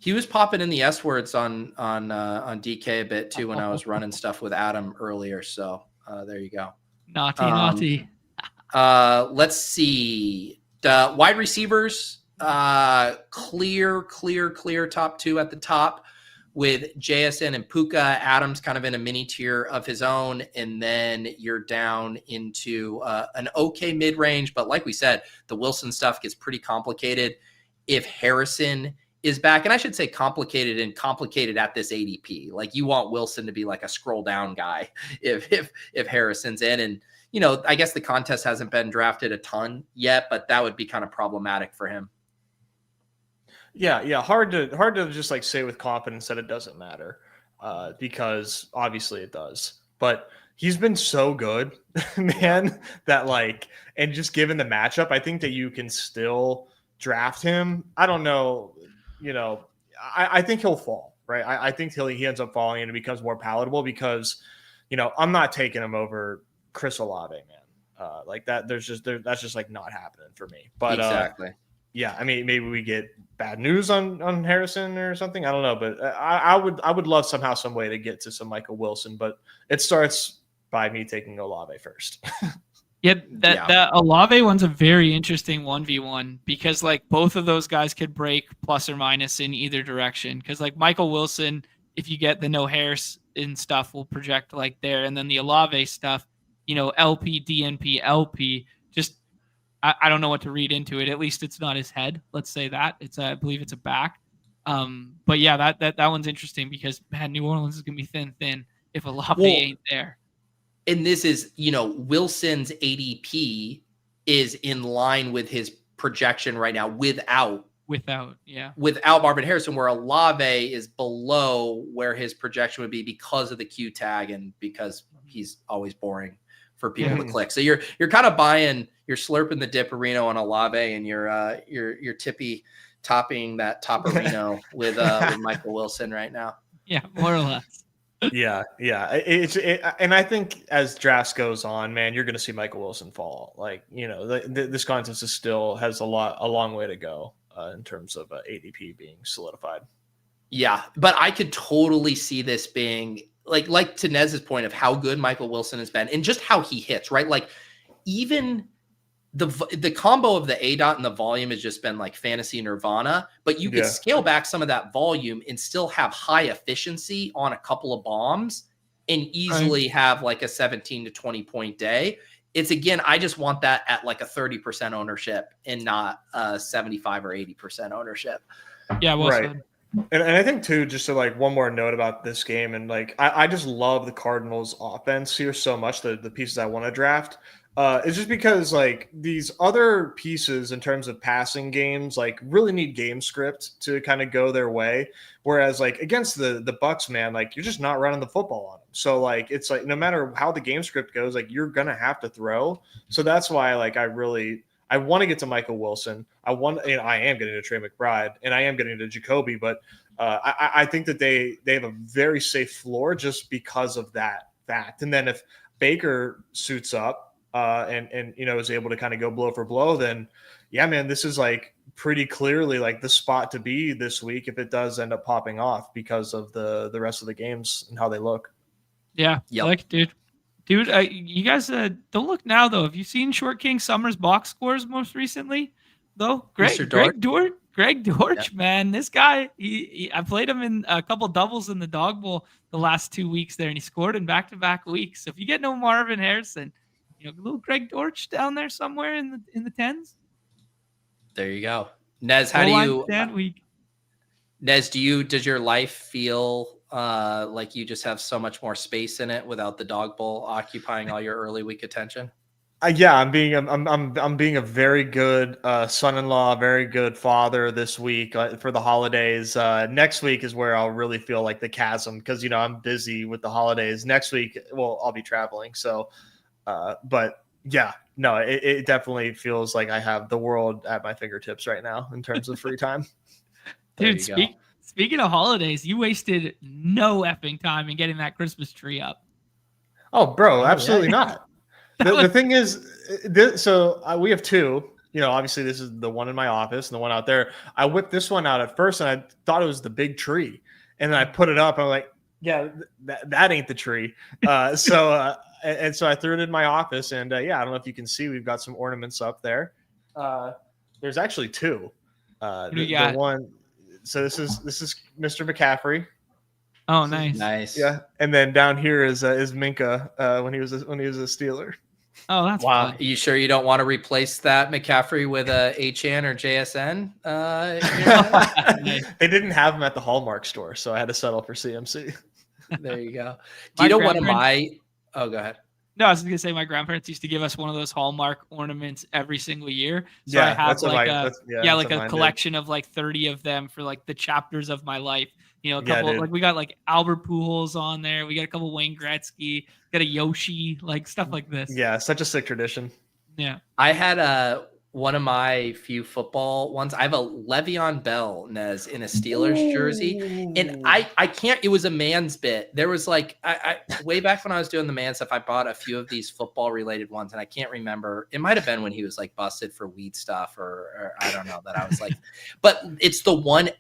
He was popping in the S words on DK a bit too when I was running stuff with Adam earlier. So there you go. Naughty. Let's see. The wide receivers, clear top 2 at the top, with JSN and Puka. Adams kind of in a mini tier of his own. And then you're down into an okay mid-range. But like we said, the Wilson stuff gets pretty complicated if Harrison is back. And I should say complicated at this ADP. Like you want Wilson to be like a scroll down guy if Harrison's in. And, I guess the contest hasn't been drafted a ton yet, but that would be kind of problematic for him. Yeah. Hard to just like say with confidence that it doesn't matter, because obviously it does. But he's been so good, man, that like, and just given the matchup, I think that you can still draft him. I don't know, I think he'll fall, right? I think he ends up falling and it becomes more palatable because, I'm not taking him over Chris Olave, man. Like that, that's just like not happening for me. But exactly. Yeah, I mean, maybe we get bad news on Harrison or something. I don't know, but I would love somehow, some way to get to some Michael Wilson, but it starts by me taking Olave first. Yeah, that Olave one's a very interesting 1v1 because like both of those guys could break plus or minus in either direction. Because like Michael Wilson, if you get the no hairs and stuff, will project like there, and then the Olave stuff, LP, DNP, LP. Just I don't know what to read into it. At least it's not his head. Let's say that I believe it's a back. But yeah, that one's interesting because man, New Orleans is gonna be thin if Olave ain't there. And this is, Wilson's ADP is in line with his projection right now without Marvin Harrison, where Olave is below where his projection would be because of the Q tag and because he's always boring for people to click. So you're kind of you're slurping the Dipperino on Olave and you're tippy topping that Topperino with Michael Wilson right now. Yeah, more or less. Yeah. And I think as drafts goes on, man, you're going to see Michael Wilson fall. Like, this contest still has a long way to go in terms of ADP being solidified. Yeah, but I could totally see this being like to Nez's point of how good Michael Wilson has been and just how he hits, right? Like even the combo of the ADOT and the volume has just been like fantasy nirvana, but you could scale back some of that volume and still have high efficiency on a couple of bombs and easily have like a 17 to 20 point day. It's again, I just want that at like a 30% ownership and not 75 or 80% ownership. Yeah. Well right. And I think too, just to like one more note about this game. And like, I just love the Cardinals offense here so much, the pieces I want to draft. It's just because like these other pieces in terms of passing games like really need game script to kind of go their way, whereas like against the Bucks, man, like you're just not running the football on them. So like it's like no matter how the game script goes, like you're gonna have to throw. So that's why like I want to get to Michael Wilson. I am getting to Trey McBride and I am getting to Jacoby, but I think that they have a very safe floor just because of that fact. And then if Baker suits up. And is able to kind of go blow for blow, then yeah, man, this is like pretty clearly like the spot to be this week if it does end up popping off because of the rest of the games and how they look. Yeah, like dude, you guys don't look now though. Have you seen Short King Summers box scores most recently? Though Greg Dortch, man, this guy, I played him in a couple doubles in the Dawg Bowl the last 2 weeks there, and he scored in back-to-back weeks. So if you get no Marvin Harrison. Little Greg Dortch down there somewhere in the tens. There you go. Nez, how do you Nez, does your life feel like you just have so much more space in it without the Dawg Bowl occupying all your early week attention? Yeah, I'm being a very good son-in-law, very good father this week for the holidays. Next week is where I'll really feel like the chasm because I'm busy with the holidays. Next week, well, I'll be traveling, so but yeah, no, it definitely feels like I have the world at my fingertips right now in terms of free time. Dude, speaking of holidays, you wasted no effing time in getting that Christmas tree up. Oh, bro, absolutely not. The thing is, we have two. Obviously this is the one in my office and the one out there. I whipped this one out at first and I thought it was the big tree. And then I put it up and I'm like, yeah, that ain't the tree. And so I threw it in my office, and I don't know if you can see, we've got some ornaments up there. There's actually two. The one, so this is Mr. McCaffrey. Oh, nice. Yeah, and then down here is Minka when he was a Steeler. Oh, that's wow. fun. Are you sure you don't want to replace that McCaffrey with a HN or JSN? They didn't have them at the Hallmark store, so I had to settle for CMC. There you go. Do you know one of my? Oh, go ahead. No, I was going to say my grandparents used to give us one of those Hallmark ornaments every single year. So I have like a collection of like 30 of them for like the chapters of my life. A couple like we got like Albert Pujols on there. We got a couple Wayne Gretzky, got a Yoshi, like stuff like this. Yeah, such a sick tradition. Yeah. I had one of my few football ones. I have a Le'Veon Bell, Nez, in a Steelers jersey. And I can't, it was a man's bit. There was like, I way back when I was doing the man stuff, I bought a few of these football related ones. And I can't remember. It might've been when he was like busted for weed stuff or I don't know, that I was like, but it's the one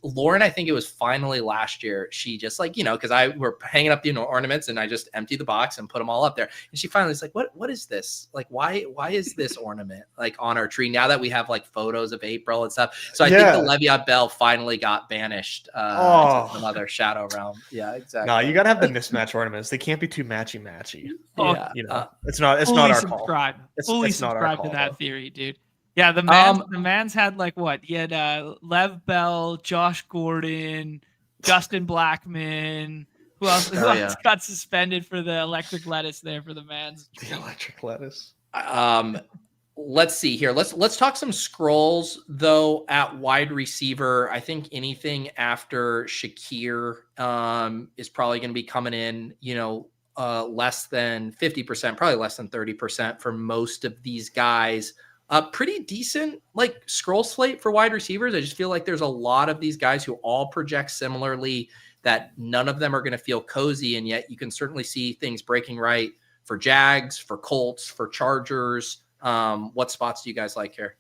Lauren, I think it was finally last year. She just like, cause we're hanging up the ornaments and I just emptied the box and put them all up there. And she finally was like, what is this? Like, why is this ornament like on our tree now that we have like photos of April and stuff? So I think the Le'Veon Bell finally got banished to some other shadow realm. Yeah, exactly. No, you gotta have the mismatch ornaments. They can't be too matchy. Yeah, it's not our subscribe. call. Fully it's not our subscribe call, to that though. theory, dude. Yeah, the man's had like what? He had Lev Bell, Josh Gordon, Justin Blackman. Who else got suspended for the electric lettuce there for the man's? The electric lettuce. Let's see here. Let's talk some scrolls though at wide receiver. I think anything after Shakir is probably going to be coming in, less than 50%, probably less than 30% for most of these guys. Pretty decent like scroll slate for wide receivers. I just feel like there's a lot of these guys who all project similarly, that none of them are going to feel cozy. And yet you can certainly see things breaking right for Jags, for Colts, for Chargers. What spots do you guys like here?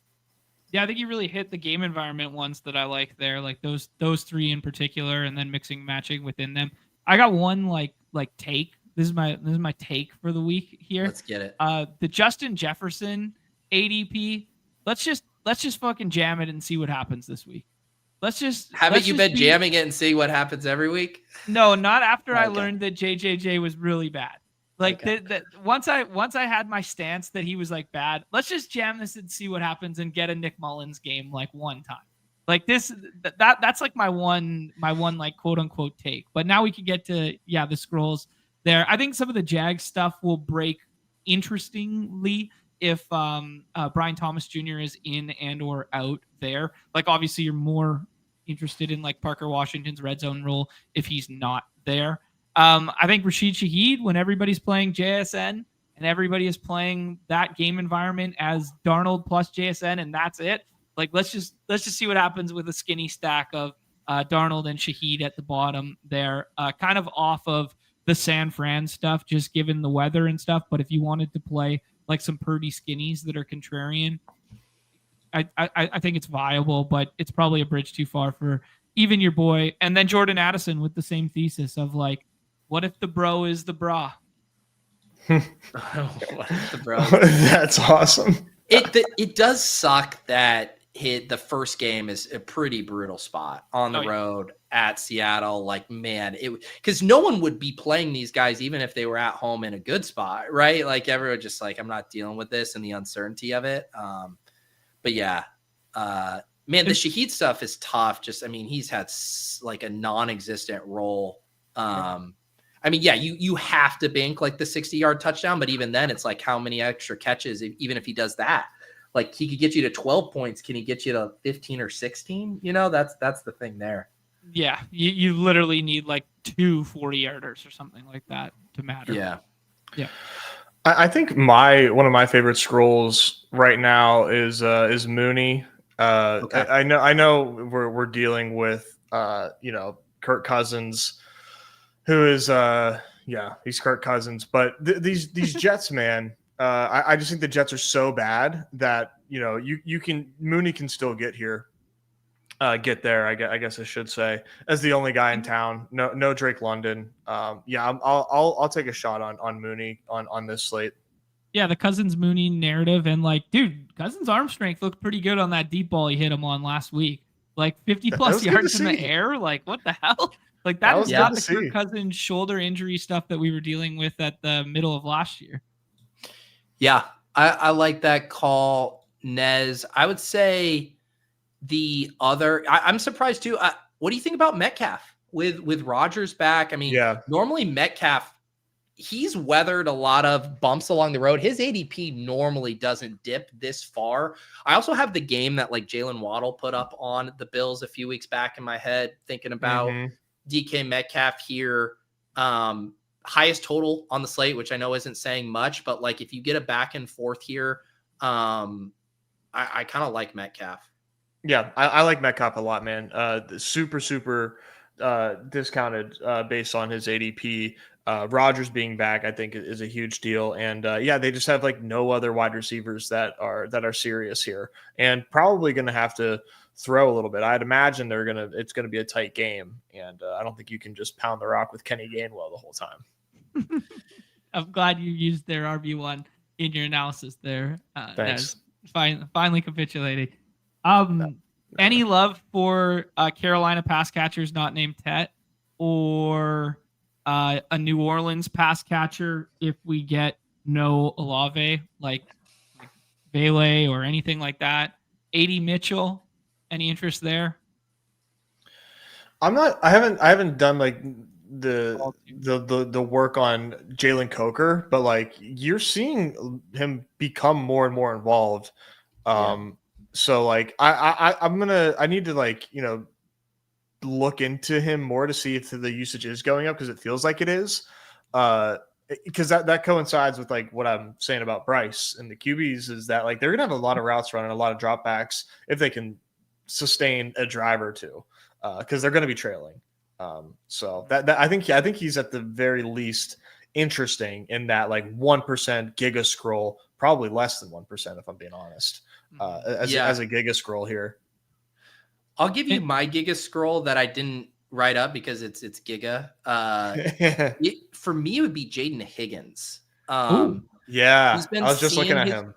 Yeah, I think you really hit the game environment ones that I like there, like those three in particular, and then matching within them. I got one like take. This is my take for the week here. Let's get it. The Justin Jefferson ADP. Let's just fucking jam it and see what happens this week. Haven't you been jamming it and seeing what happens every week? No, not after I learned that JJJ was really bad. Like once I had my stance that he was like bad, let's just jam this and see what happens and get a Nick Mullins game like one time. Like that's like my one like quote unquote take. But now we can get to the scrolls there. I think some of the Jags stuff will break interestingly if Brian Thomas Jr. is in and or out there. Like obviously you're more interested in like Parker Washington's red zone role if he's not there. I think Rashid Shaheed, when everybody's playing JSN and everybody is playing that game environment as Darnold plus JSN and that's it. Like let's just see what happens with a skinny stack of Darnold and Shaheed at the bottom there, kind of off of the San Fran stuff, just given the weather and stuff. But if you wanted to play like some Purdy skinnies that are contrarian, I think it's viable, but it's probably a bridge too far for even your boy. And then Jordan Addison with the same thesis of like, what if the bro is the bra? What if the bro? That's awesome. It does suck that the first game is a pretty brutal spot on the road at Seattle. Like, man, because no one would be playing these guys even if they were at home in a good spot, right? Like everyone just like, I'm not dealing with this and the uncertainty of it. But yeah, man, the Shaheed stuff is tough. He's had like a non-existent role. You have to bank like the 60-yard touchdown, but even then it's like how many extra catches, even if he does that, like he could get you to 12 points. Can he get you to 15 or 16? That's the thing there. Yeah. You literally need like 2 40-yarders or something like that to matter. Yeah. Yeah. I think one of my favorite scrolls right now is Mooney. Okay. I know we're dealing with Kirk Cousins, who is he's Kirk Cousins, but these Jets, man, I just think the Jets are so bad that Mooney can still get here. Get there, I guess I should say, as the only guy in town. No Drake London. I'll take a shot on Mooney on this slate. Yeah, the Cousins Mooney narrative, and like, dude, Cousins' arm strength looked pretty good on that deep ball he hit him on last week. Like 50 plus yards in the air. Like, what the hell? Like that is not the Kirk Cousins shoulder injury stuff that we were dealing with at the middle of last year. Yeah, I like that call, Nez. I would say the other, I'm surprised too. What do you think about Metcalf with Rodgers back? Normally Metcalf, he's weathered a lot of bumps along the road. His ADP normally doesn't dip this far. I also have the game that like Jalen Waddle put up on the Bills a few weeks back in my head, thinking about DK Metcalf here. Highest total on the slate, which I know isn't saying much, but like if you get a back and forth here, I kind of like Metcalf. Yeah, I like Metcalf a lot, man. Super discounted based on his ADP. Rodgers being back, I think, is a huge deal. And yeah, they just have like no other wide receivers that are serious here, and probably going to have to throw a little bit. I'd imagine it's gonna be a tight game, and I don't think you can just pound the rock with Kenny Gainwell the whole time. I'm glad you used their RB1 in your analysis there. Thanks. Finally capitulating. Any love for Carolina pass catchers not named Tet, or a New Orleans pass catcher if we get no Olave, like Bailey or anything like that? AD Mitchell, any interest there? I haven't done like the work on Jalen Coker, but like you're seeing him become more and more involved. So like I need to like, look into him more to see if the usage is going up, because it feels like it is. Because that coincides with like what I'm saying about Bryce and the QBs, is that like they're gonna have a lot of routes running, a lot of dropbacks if they can sustain a drive or two, because they're gonna be trailing. So that I think he's at the very least interesting in that like 1% giga scroll, probably less than 1% if I'm being honest. As a giga scroll here. I'll give you my giga scroll that I didn't write up because it's giga. For me, it would be Jaden Higgins. Yeah, I was just looking at him.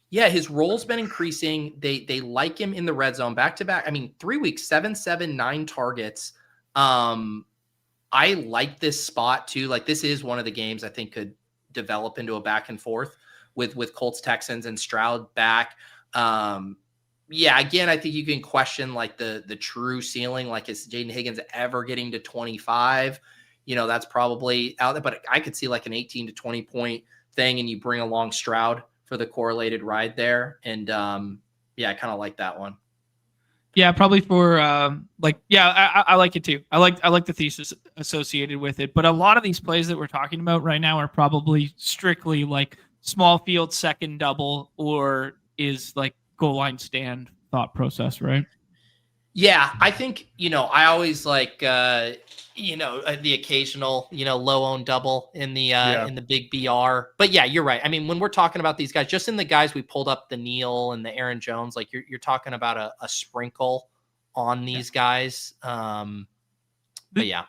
Yeah, his role's been increasing. They like him in the red zone back to back. I mean, 3 weeks, 7, 9 targets. I like this spot too. Like, this is one of the games I think could develop into a back and forth with Colts, Texans, and Stroud back. Yeah, again, I think you can question like the true ceiling. Like, is Jaden Higgins ever getting to 25? That's probably out there, but I could see like an 18 to 20 point thing, and you bring along Stroud for the correlated ride there. And yeah, I kind of like that one. Yeah, probably for I like it too. I like the thesis associated with it. But a lot of these plays that we're talking about right now are probably strictly like small field second double, or is like goal line stand thought process, right? Yeah, I think, I always like, the occasional, low owned double in the big BR. But yeah, you're right. I mean, when we're talking about these guys, just in the guys we pulled up, the Neal and the Aaron Jones, like you're talking about a sprinkle on these guys. But yeah.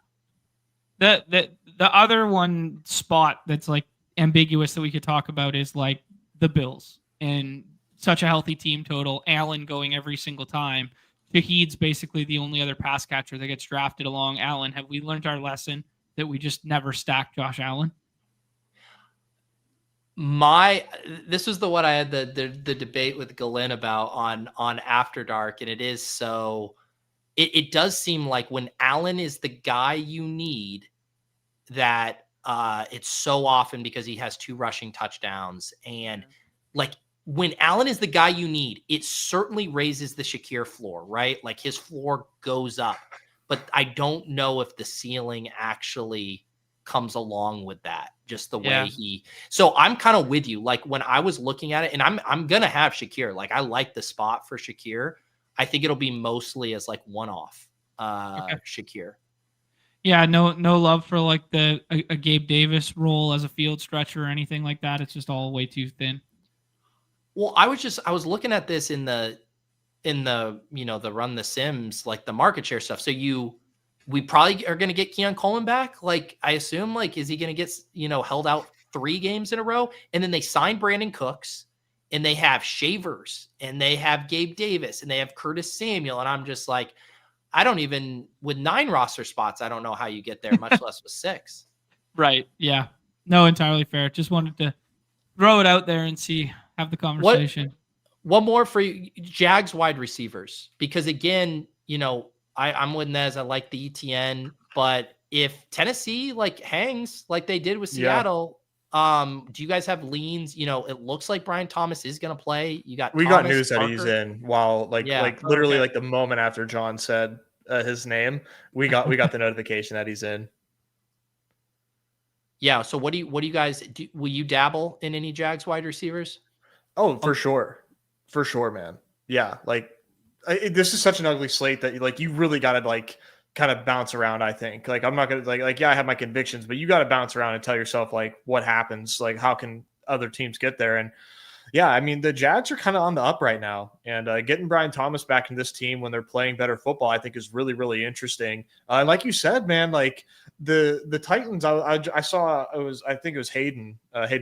The other one spot that's like ambiguous that we could talk about is like the Bills, and such a healthy team total, Allen going every single time. Shaheed's basically the only other pass catcher that gets drafted along Allen. Have we learned our lesson that we just never stack Josh Allen? This was the one I had the debate with Galen about on After Dark, and it is so it does seem like when Allen is the guy you need, that it's so often because he has 2 rushing touchdowns, and like when Allen is the guy you need, it certainly raises the Shakir floor, right? Like his floor goes up, but I don't know if the ceiling actually comes along with that, just the way so I'm kind of with you. Like when I was looking at it, and I'm going to have Shakir, like I like the spot for Shakir. I think it'll be mostly as like one-off Shakir. Yeah, no love for like a Gabe Davis role as a field stretcher or anything like that. It's just all way too thin. Well, I was looking at this in the the Run the Sims, like the market share stuff. So we probably are going to get Keon Coleman back. Like, I assume, like, is he going to get, held out 3 games in a row? And then they sign Brandon Cooks, and they have Shavers, and they have Gabe Davis, and they have Curtis Samuel. And I'm just like, I don't even, with 9 roster spots, I don't know how you get there, much less with 6. Right. Yeah. No, entirely fair. Just wanted to throw it out there and have the conversation. One more for you, Jags wide receivers, because again, I'm with Nez. I like the ETN, but if Tennessee like hangs like they did with Seattle, do you guys have leans? It looks like Brian Thomas is going to play. We got news that he's in while literally like the moment after John said his name, we got the notification that he's in. Yeah. So what do you guys do? Will you dabble in any Jags wide receivers? Oh, for sure. For sure, man. Yeah, like this is such an ugly slate that like you really got to like kind of bounce around. I think like I'm not gonna like yeah I have my convictions, but you got to bounce around and tell yourself like what happens, like how can other teams get there. And yeah, I mean the Jags are kind of on the up right now, and getting Brian Thomas back in this team when they're playing better football, I think is really really interesting. And like you said, man, like the Titans, I saw I think it was Hayden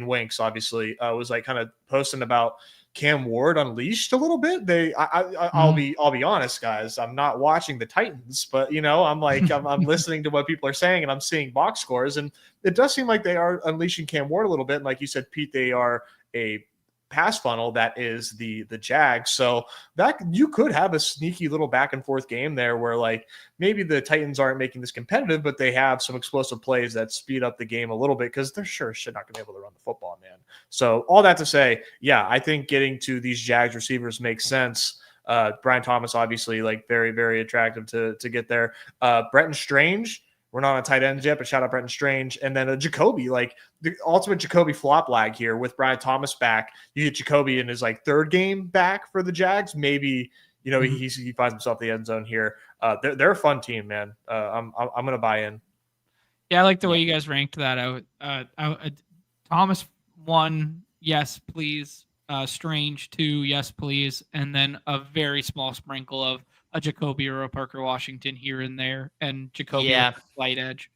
Winks obviously was like kind of posting about Cam Ward unleashed a little bit. I'll be honest, guys. I'm not watching the Titans, but I'm like I'm listening to what people are saying, and I'm seeing box scores, and it does seem like they are unleashing Cam Ward a little bit. And like you said, Pete, they are a pass funnel that is the Jags. So that you could have a sneaky little back and forth game there where like maybe the Titans aren't making this competitive, but they have some explosive plays that speed up the game a little bit because they're sure shit not going to be able to run the football, man. So all that to say, yeah, I think getting to these Jags receivers makes sense. Brian Thomas, obviously, like very, very attractive to get there. Bretton Strange, we're not on tight ends yet, but shout out Bretton Strange. And then Jacoby, like the ultimate Jacoby flop lag here with Brian Thomas back. You get Jacoby in his like third game back for the Jags. Maybe, he finds himself in the end zone here. They're a fun team, man. I'm going to buy in. Yeah, I like the way you guys ranked that out. Thomas 1, yes, please. Strange 2, yes, please. And then a very small sprinkle of a Jacoby or a Parker Washington here and there, and Jacoby with a slight edge.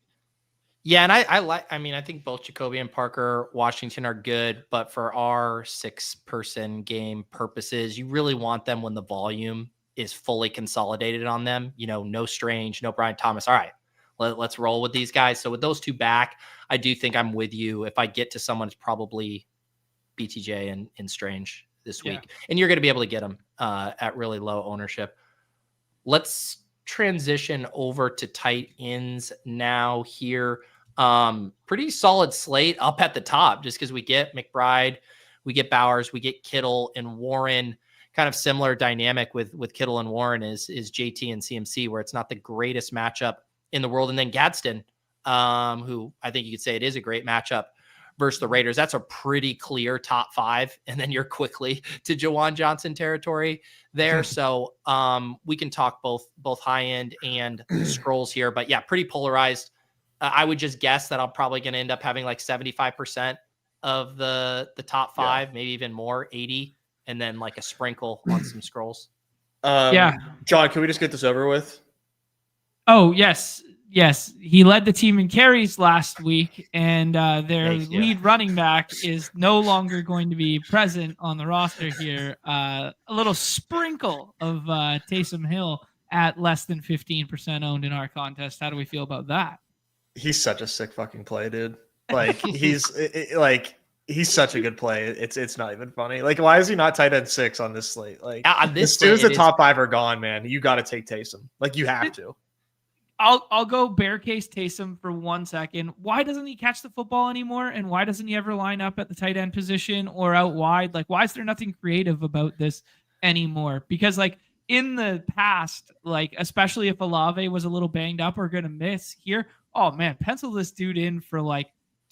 Yeah, and I think both Jacoby and Parker Washington are good, but for our 6-person game purposes, you really want them when the volume is fully consolidated on them. No Strange, no Brian Thomas. All right, let's roll with these guys. So with those two back, I do think I'm with you. If I get to someone, it's probably BTJ and Strange this week. And you're going to be able to get them at really low ownership. Let's transition over to tight ends now here. Pretty solid slate up at the top just because we get McBride, we get Bowers, we get Kittle and Warren. Kind of similar dynamic with Kittle and Warren is JT and CMC, where it's not the greatest matchup in the world. And then Gadsden, who I think you could say it is a great matchup versus the Raiders. That's a pretty clear top 5. And then you're quickly to Jawan Johnson territory there. So we can talk both high end and scrolls here, but yeah, pretty polarized. I would just guess that I'm probably going to end up having like 75% of the top 5, maybe even more, 80, and then like a sprinkle on some scrolls. John, can we just get this over with? Oh, yes. Yes, he led the team in carries last week, and their lead running back is no longer going to be present on the roster here. A little sprinkle of Taysom Hill at less than 15% owned in our contest. How do we feel about that? He's such a sick fucking play, dude. Like he's such a good play. It's not even funny. Like, why is he not tight end 6 on this slate? Like, as soon as the top 5 are gone, man, you got to take Taysom. Like, you have to. I'll go bear case Taysom for 1 second. Why doesn't he catch the football anymore? And why doesn't he ever line up at the tight end position or out wide? Like, why is there nothing creative about this anymore? Because like in the past, like, especially if Olave was a little banged up or going to miss here, oh man, pencil this dude in for like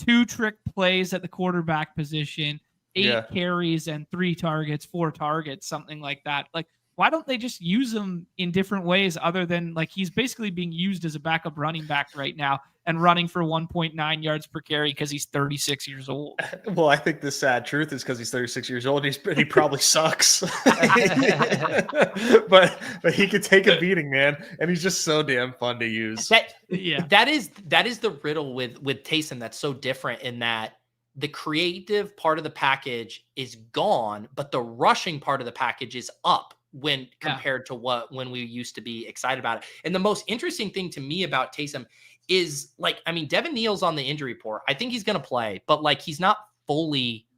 2 trick plays at the quarterback position, 8 carries and 3 targets, 4 targets, something like that. Like, why don't they just use him in different ways other than like he's basically being used as a backup running back right now and running for 1.9 yards per carry because he's 36 years old? Well, I think the sad truth is because he's 36 years old, he probably sucks. but he could take a beating, man, and he's just so damn fun to use. That is the riddle with Taysom that's so different in that the creative part of the package is gone, but the rushing part of the package is up when compared to when we used to be excited about it. And the most interesting thing to me about Taysom is like, I mean, Devin Neal's on the injury report. I think he's going to play, but like, he's not fully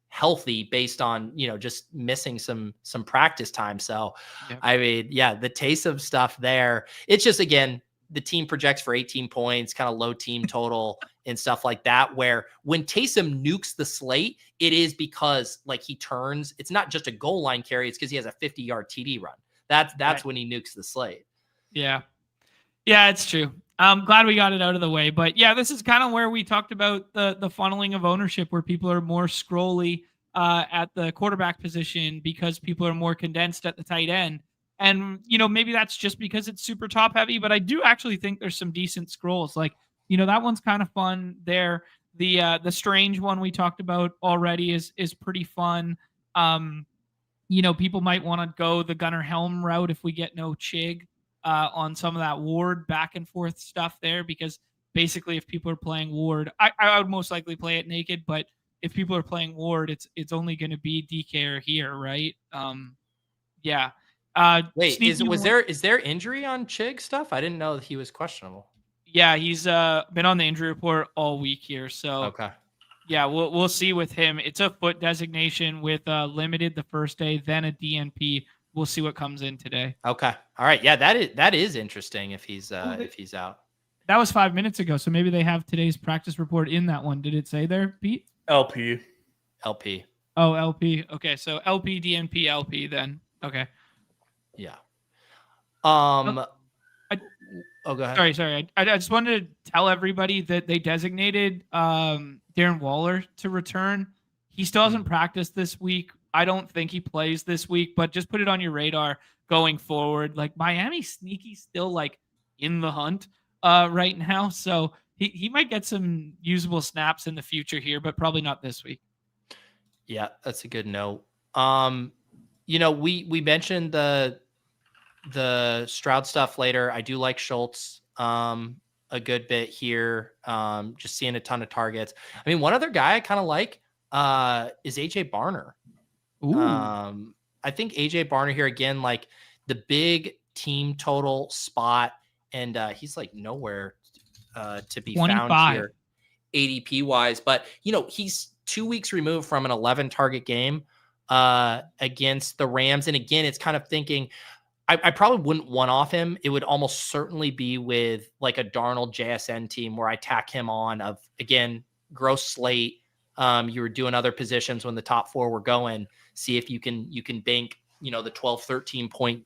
healthy based on, just missing some practice time. So, I mean, the Taysom stuff there, it's just, again, the team projects for 18 points, kind of low team total and stuff like that, where when Taysom nukes the slate, it is because like he turns, it's not just a goal line carry. It's because he has a 50-yard TD run. That's when he nukes the slate. Yeah. Yeah, it's true. I'm glad we got it out of the way, but yeah, this is kind of where we talked about the funneling of ownership where people are more scrolly at the quarterback position because people are more condensed at the tight end. And, maybe that's just because it's super top heavy, but I do actually think there's some decent scrolls. Like, that one's kind of fun there. The strange one we talked about already is pretty fun. People might want to go the Gunnar Helm route if we get no Chig on some of that Ward back and forth stuff there, because basically if people are playing Ward, I would most likely play it naked, but if people are playing Ward, it's only going to be DK or here, right? Yeah. Wait, is there injury on Chig stuff? I didn't know that he was questionable. Yeah, he's been on the injury report all week here. So okay. Yeah, we'll see with him. It's a foot designation with limited the first day, then a DNP. We'll see what comes in today. Okay. All right. Yeah, that is interesting if he's out. That was 5 minutes ago, so maybe they have today's practice report in that one. Did it say there, Pete? LP. Oh, LP. Okay, so LP, DNP, LP then. Okay. Yeah. Go ahead. Sorry. I just wanted to tell everybody that they designated Darren Waller to return. He still hasn't practiced this week. I don't think he plays this week, but just put it on your radar going forward. Like, Miami sneaky still like in the hunt right now, so he might get some usable snaps in the future here, but probably not this week. Yeah, that's a good note. We mentioned the Stroud stuff later. I do like Schultz a good bit here. Just seeing a ton of targets. I mean, one other guy I kind of like is AJ Barner. Ooh. I think AJ Barner here again, like the big team total spot, and he's like nowhere to be 25. found here ADP wise. But he's 2 weeks removed from an 11 target game against the Rams, and again, it's kind of thinking. I probably wouldn't one off him. It would almost certainly be with like a Darnold JSN team where I tack him on of, again, gross slate. You were doing other positions when the top four were going. See if you can bank, the 12, 13 point,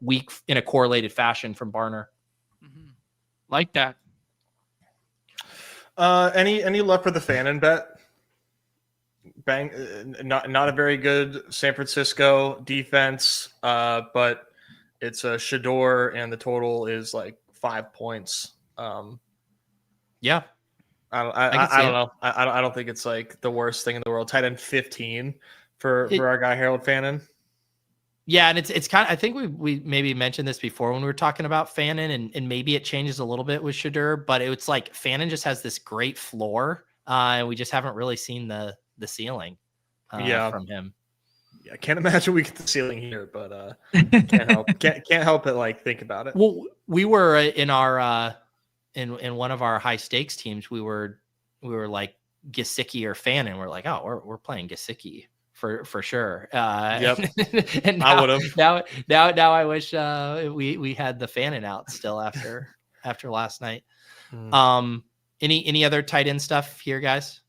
week in a correlated fashion from Barner. Mm-hmm. Like that. Any luck with the Fannin bet? Bang, not a very good San Francisco defense, but it's a Shador, and the total is like 5 points. Yeah, I don't know. I don't think it's like the worst thing in the world. Tight end 15 for our guy Harold Fannin. Yeah, and it's kind of, I think we maybe mentioned this before when we were talking about Fannin, and maybe it changes a little bit with Shador, but it's like Fannin just has this great floor, and we just haven't really seen the ceiling from him. Yeah, I can't imagine we get the ceiling here, but can't help but like think about it. Well, we were in our in one of our high stakes teams, we were like Gesicki or Fannin. We're like, oh, we're playing Gesicki for sure. Yep. And now, I would have. Now I wish we had the Fannin out still after last night. Any other tight end stuff here, guys?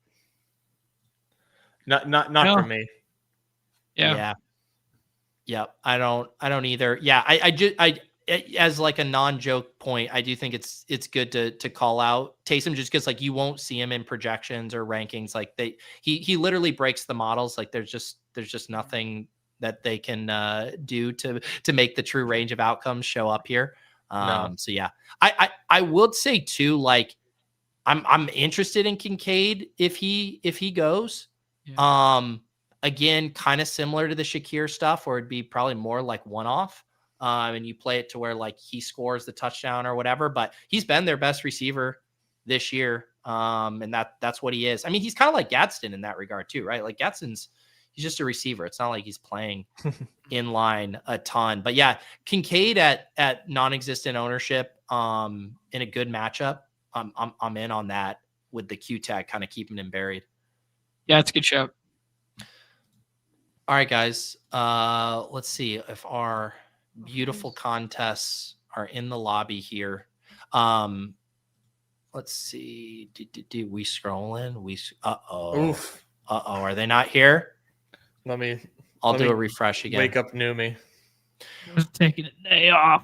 Not No. for me. Yeah. I don't either. Yeah. I as like a non-joke point, I do think it's good to call out Taysom just because like you won't see him in projections or rankings. Like he literally breaks the models. Like there's just nothing that they can do to make the true range of outcomes show up here. No. So yeah, I would say too, like I'm interested in Kincaid if he goes. Yeah. Again, kind of similar to the Shakir stuff, where it'd be probably more like one-off. And you play it to where like he scores the touchdown or whatever, but he's been their best receiver this year. And that's what he is. I mean, he's kind of like Gadsden in that regard too, right? Like he's just a receiver. It's not like he's playing in line a ton, but yeah, Kincaid at non-existent ownership, in a good matchup. I'm in on that with the Q tag, kind of keeping him buried. Yeah, it's a good shout. All right, guys. Let's see if our beautiful contests are in the lobby here. Let's see. Do we scrolling? Are they not here? I'll do a refresh again. Wake up, new me. I was taking a day off.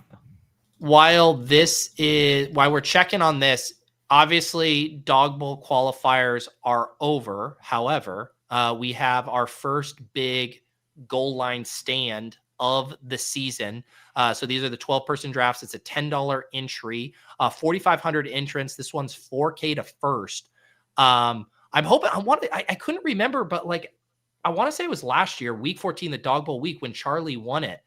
While we're checking on this, obviously Dawg Bowl qualifiers are over. However, we have our first big goal line stand of the season. So these are the 12-person drafts. It's a $10 entry, 4,500 entrants. This one's 4K to first. I'm hoping I couldn't remember, but like, I want to say it was last year, week 14, the Dawg Bowl week when Charlie won it.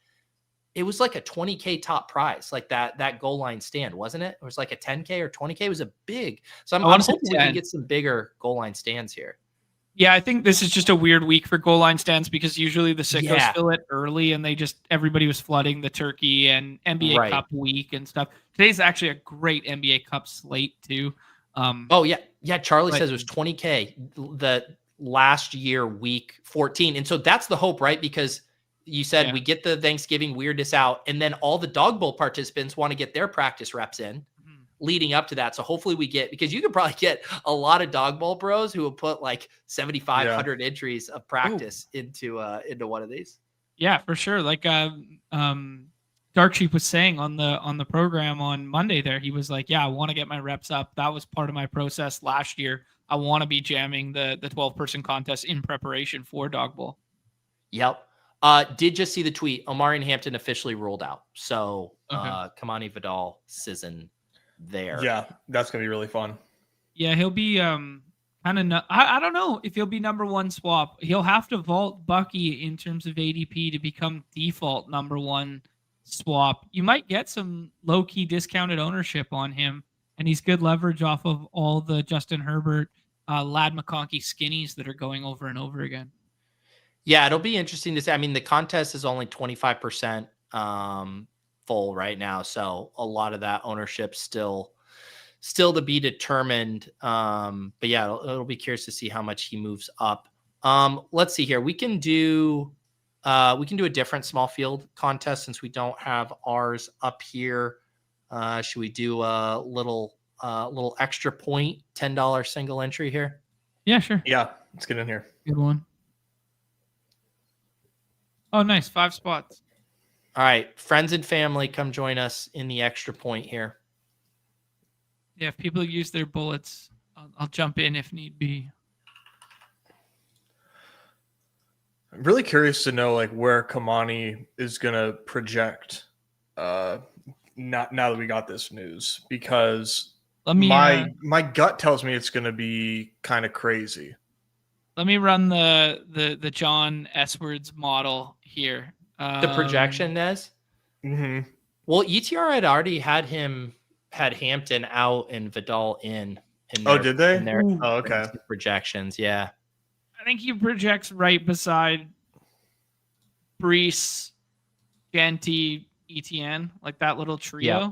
It was like a 20K top prize, like that goal line stand, wasn't it? It was like a 10K or 20K. It was a big. So I'm hoping we can get some bigger goal line stands here. Yeah, I think this is just a weird week for goal line stands because usually the sickos fill it early and everybody was flooding the turkey and NBA Cup week and stuff. Today's actually a great NBA Cup slate too. Yeah. Charlie says it was 20K the last year, week 14. And so that's the hope, right? Because you said we get the Thanksgiving weirdness out, and then all the Dawg Bowl participants want to get their practice reps in leading up to that. So hopefully we get, because you could probably get a lot of Dawg Bowl bros who will put like 7,500 entries of practice into one of these. Yeah, for sure. Like Dark Sheep was saying on the program on Monday there, he was like, yeah, I want to get my reps up. That was part of my process last year. I want to be jamming the 12-person contest in preparation for Dawg Bowl. Yep. Did just see the tweet. Omarion Hampton officially ruled out. So Kamani Vidal season there. Yeah, that's gonna be really fun. Yeah, he'll be I don't know if he'll be number one swap. He'll have to vault Bucky in terms of ADP to become default number one swap. You might get some low-key discounted ownership on him, and he's good leverage off of all the Justin Herbert, Ladd McConkey skinnies that are going over and over again. Yeah, it'll be interesting to see. I mean, the contest is only 25% full right now, so a lot of that ownership still to be determined. But yeah, it'll be curious to see how much he moves up. Let's see here. We can do a different small field contest since we don't have ours up here. Should we do a little extra point, $10 single entry here? Yeah, sure. Yeah, let's get in here. Good one. Oh, nice. 5 spots. All right. Friends and family, come join us in the extra point here. Yeah, if people use their bullets, I'll jump in if need be. I'm really curious to know like where Kamani is gonna project now that we got this news, because my gut tells me it's gonna be kind of crazy. Let me run the John Eswards model here. The projection, Nez? Mm-hmm. Well, ETR had already had Hampton out and Vidal in did they? Okay. Projections, yeah. I think he projects right beside Brees, Genty, ETN, like that little trio. Yeah.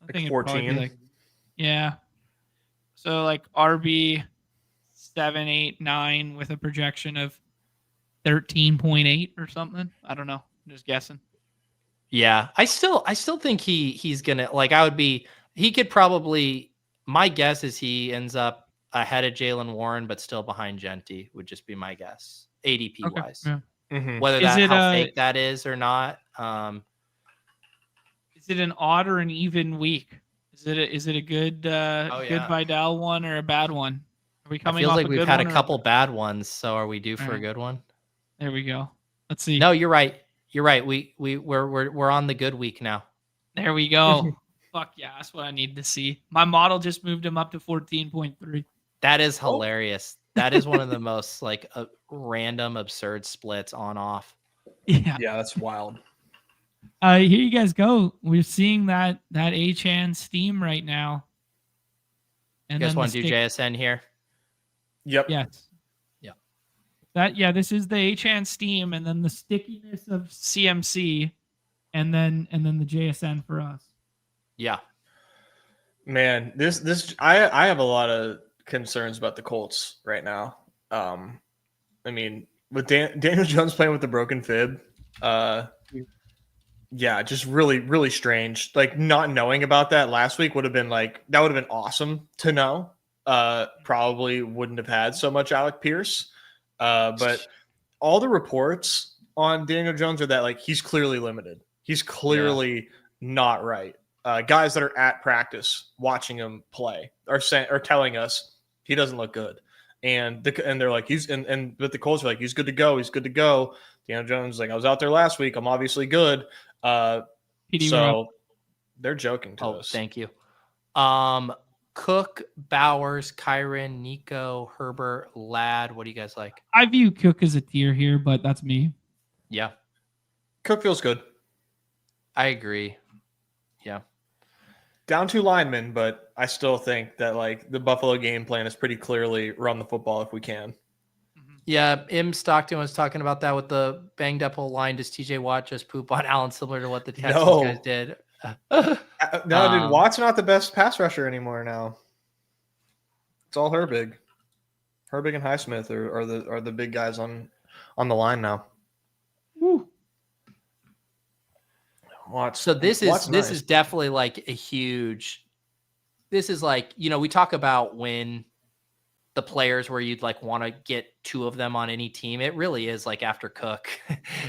I think 14. Yeah. So like RB 7, 8, 9 with a projection of 13.8 or something. I don't know. I'm just guessing. Yeah. I still think he's gonna, like, he could probably, my guess is he ends up ahead of Jalen Warren, but still behind Genty would just be my guess, ADP wise. Yeah. Mm-hmm. Whether how fake that is or not. Is it an odd or an even week? Is it a good good Vidal one or a bad one? Are we coming? It feels off like a we've good had one a couple bad ones, so are we due for a good one? There we go. Let's see. No, you're right. You're right. We're on the good week now. There we go. Fuck yeah, that's what I need to see. My model just moved him up to 14.3. That is hilarious. That is one of the most like random, absurd splits on off. Yeah, that's wild. Here you guys go. We're seeing that HN Steam right now. And you guys want to do JSN here? Yep. Yes. Yeah. This is the HN Steam, and then the stickiness of CMC, and then the JSN for us. Yeah. Man, this I have a lot of concerns about the Colts right now. I mean, with Daniel Jones playing with the broken fib, yeah, just really, really strange. Like, not knowing about that last week would have been awesome to know. Probably wouldn't have had so much Alec Pierce. But all the reports on Daniel Jones are that like he's clearly limited. He's clearly not right. Guys that are at practice watching him play are telling us he doesn't look good. and they're like but the Colts are like, he's good to go, Daniel Jones is like, I was out there last week, I'm obviously good. PD So they're joking to us. Thank you. Cook, Bowers, Kyron, Nico, Herbert, Ladd. What do you guys like? I view Cook as a tier here, but that's me. Yeah, Cook feels good. I agree. Yeah. Down 2 linemen, but I still think that like the Buffalo game plan is pretty clearly run the football if we can. Yeah, M. Stockton was talking about that with the banged up whole line. Does TJ Watt just poop on Allen similar to what the Texans guys did? No, dude, Watt's not the best pass rusher anymore now. It's all Herbig. Herbig and Highsmith are the big guys on the line now. Woo. Watt's, so this nice. is definitely like a huge. This is like, we talk about when the players where you'd like want to get 2 of them on any team. It really is like after Cook,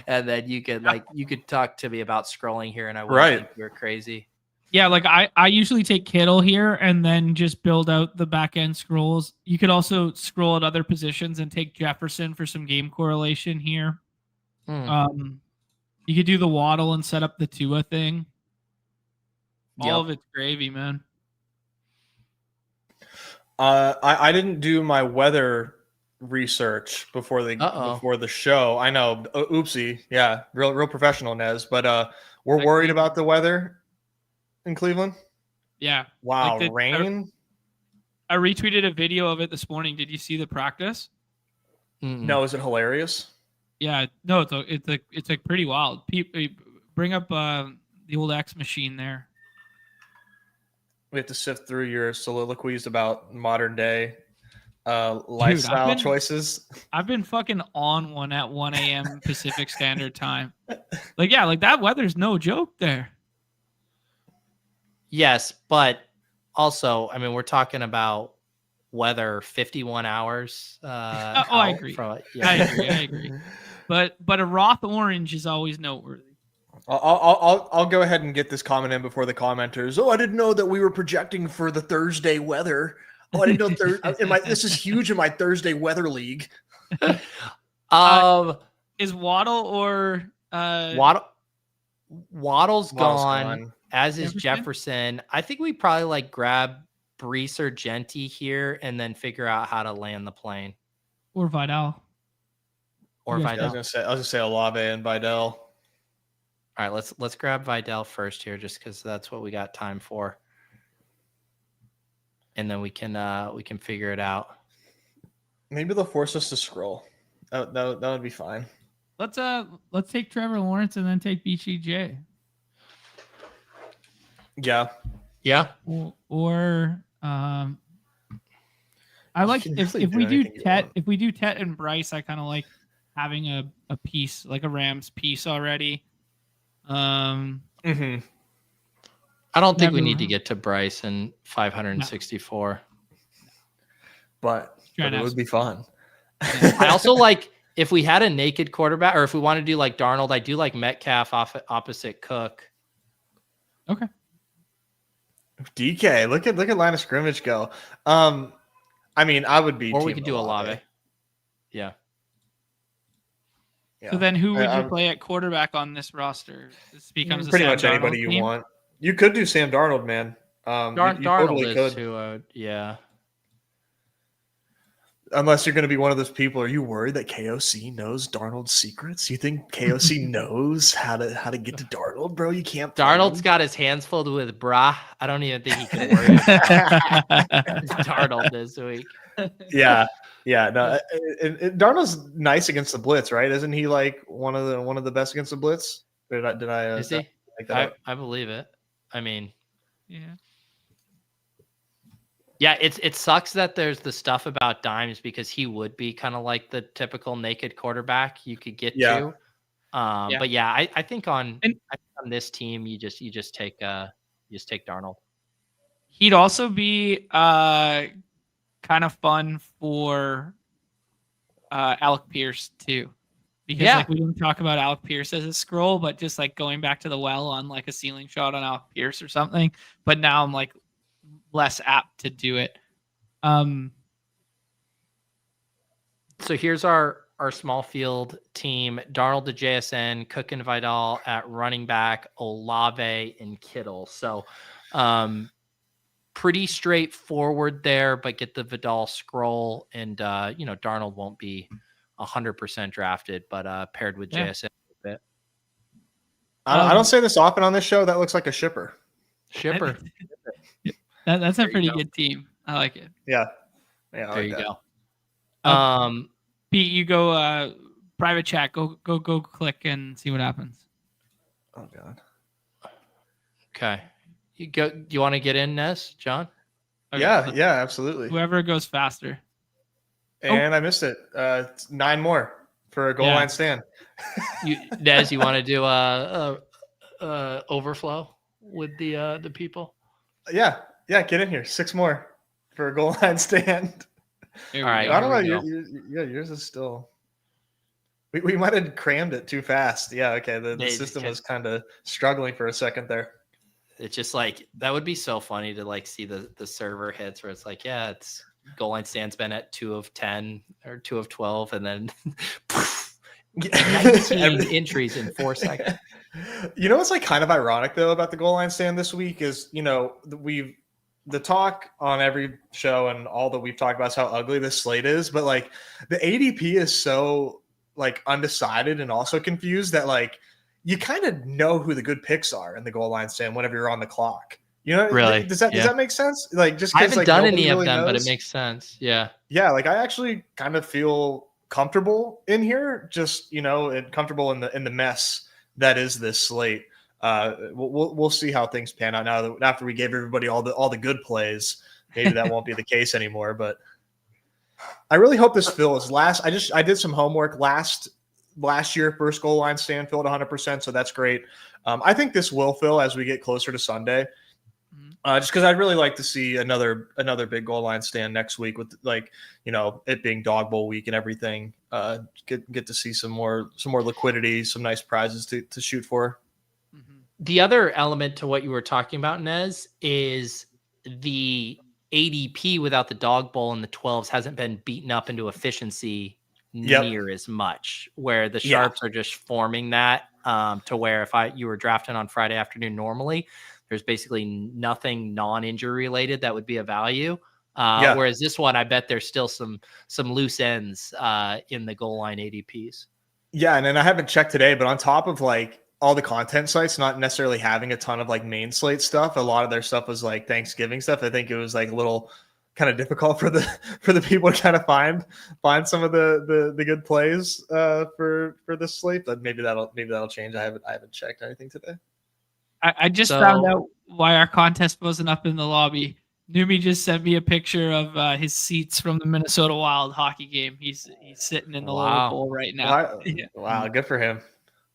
and then you could talk to me about scrolling here, and I wouldn't think you're crazy. Yeah, like I usually take Kittle here and then just build out the back end scrolls. You could also scroll at other positions and take Jefferson for some game correlation here. You could do the Waddle and set up the Tua thing. All of it's gravy, man. I didn't do my weather research before the show. I know, oopsie. Yeah, real professional, Nez. But we're worried about the weather in Cleveland. Yeah. Wow, rain. I retweeted a video of it this morning. Did you see the practice? No, is it hilarious? Yeah, no, it's like pretty wild. Bring up the old X machine there. We have to sift through your soliloquies about modern day lifestyle choices. I've been fucking on one at 1 a.m. Pacific Standard Time. Like that weather's no joke there. Yes, but also, I mean, we're talking about weather 51 hours. I agree. I agree. But a Roth orange is always noteworthy. I'll go ahead and get this comment in before the commenters. Oh, I didn't know that we were projecting for the Thursday weather. Oh, I didn't know this is huge in my Thursday weather league. Is Waddle or Waddle's gone, as is Jefferson. I think we probably grab Brees or Genty here and then figure out how to land the plane. Or Vidal. I was gonna say Olave and Vidal. All right, let's grab Vidal first here, just because that's what we got time for, and then we can figure it out. Maybe they'll force us to scroll. That would be fine. Let's take Trevor Lawrence and then take BCJ. Yeah. Or I like if we do Tet and Bryce, I kind of like having a piece, like a Rams piece already. I don't think we need to get to Bryce and 564. But it would be fun. I also like if we had a naked quarterback, or if we want to do like Darnold, I do like Metcalf opposite Cook. Okay. DK, look at line of scrimmage go. I mean, I would be. Or we could do Olave. Yeah. So then who would you play at quarterback on this roster? This becomes pretty much anybody you want. You could do Sam Darnold, man. Darnold totally is too, yeah. Unless you're going to be one of those people, are you worried that KOC knows Darnold's secrets? You think KOC knows how to get to Darnold, bro? You can't. Darnold's got his hands filled with brah. I don't even think he can worry about Darnold this week. Yeah. No, Darnold's nice against the blitz, right? Isn't he like one of the best against the blitz? Did I? Is he? I believe it. I mean, yeah. It sucks that there's the stuff about Dimes, because he would be kind of like the typical naked quarterback you could get to. But yeah, I think on this team, you just take Darnold. He'd also be kind of fun for Alec Pierce too, because we didn't talk about Alec Pierce as a scroll, but just like going back to the well on like a ceiling shot on Alec Pierce or something. But now I'm like less apt to do it. So here's our small field team: Darnold to JSN, Cook and Vidal at running back, Olave and Kittle. So pretty straightforward there, but get the Vidal scroll, and Darnold won't be 100% drafted, but paired with JSN a bit. I don't say this often on this show. That looks like a shipper. That's a pretty good team. I like it. Yeah. There you go. Pete, you go private chat. Go click and see what happens. Oh God. Okay. Do you want to get in, Ness, John? Okay. Yeah, absolutely. Whoever goes faster. And I missed it. 9 more for a goal line stand. Nez, you want to do overflow with the people? Yeah, get in here. 6 more for a goal line stand. All right. I don't know. Yours is still. We might have crammed it too fast. Yeah. Okay. The system was kind of struggling for a second there. It's just like that would be so funny to like see the server hits where it's like, yeah, it's goal line stand's been at 2 of 10 or 2 of 12, and then 19 entries in 4 seconds. You know what's like kind of ironic though about the goal line stand this week is the talk on every show and all that we've talked about is how ugly this slate is, but like the ADP is so like undecided and also confused that like you kind of know who the good picks are in the goal line stand whenever you're on the clock. You know, really? Does that make sense? Like, just I haven't done any really of them, knows. but it makes sense. Yeah. Yeah. Like I actually kind of feel comfortable in here, just, and comfortable in the mess that is this slate. We'll see how things pan out now that after we gave everybody all the good plays, maybe that won't be the case anymore, but I really hope this fills. I did some homework last year, first goal line stand filled 100%. So that's great. I think this will fill as we get closer to Sunday. Just because I'd really like to see another big goal line stand next week with it being Dawg Bowl week and everything. Get to see some more liquidity, some nice prizes to shoot for. The other element to what you were talking about, Nez, is the ADP without the Dawg Bowl and the 12s hasn't been beaten up into efficiency near as much, where the sharps are just forming that to where if you were drafting on Friday afternoon normally, there's basically nothing non-injury related that would be a value. Whereas this one, I bet there's still some loose ends in the goal line ADPs. Yeah, and then I haven't checked today, but on top of like all the content sites not necessarily having a ton of like main slate stuff, a lot of their stuff was like Thanksgiving stuff. I think it was like a little kind of difficult for the people to kind of find some of the good plays for this slate, but maybe that'll change. I haven't checked anything today. I just found out why our contest wasn't up in the lobby. Numi just sent me a picture of his seats from the Minnesota Wild hockey game. He's sitting in the lower bowl right now. Wow, good for him.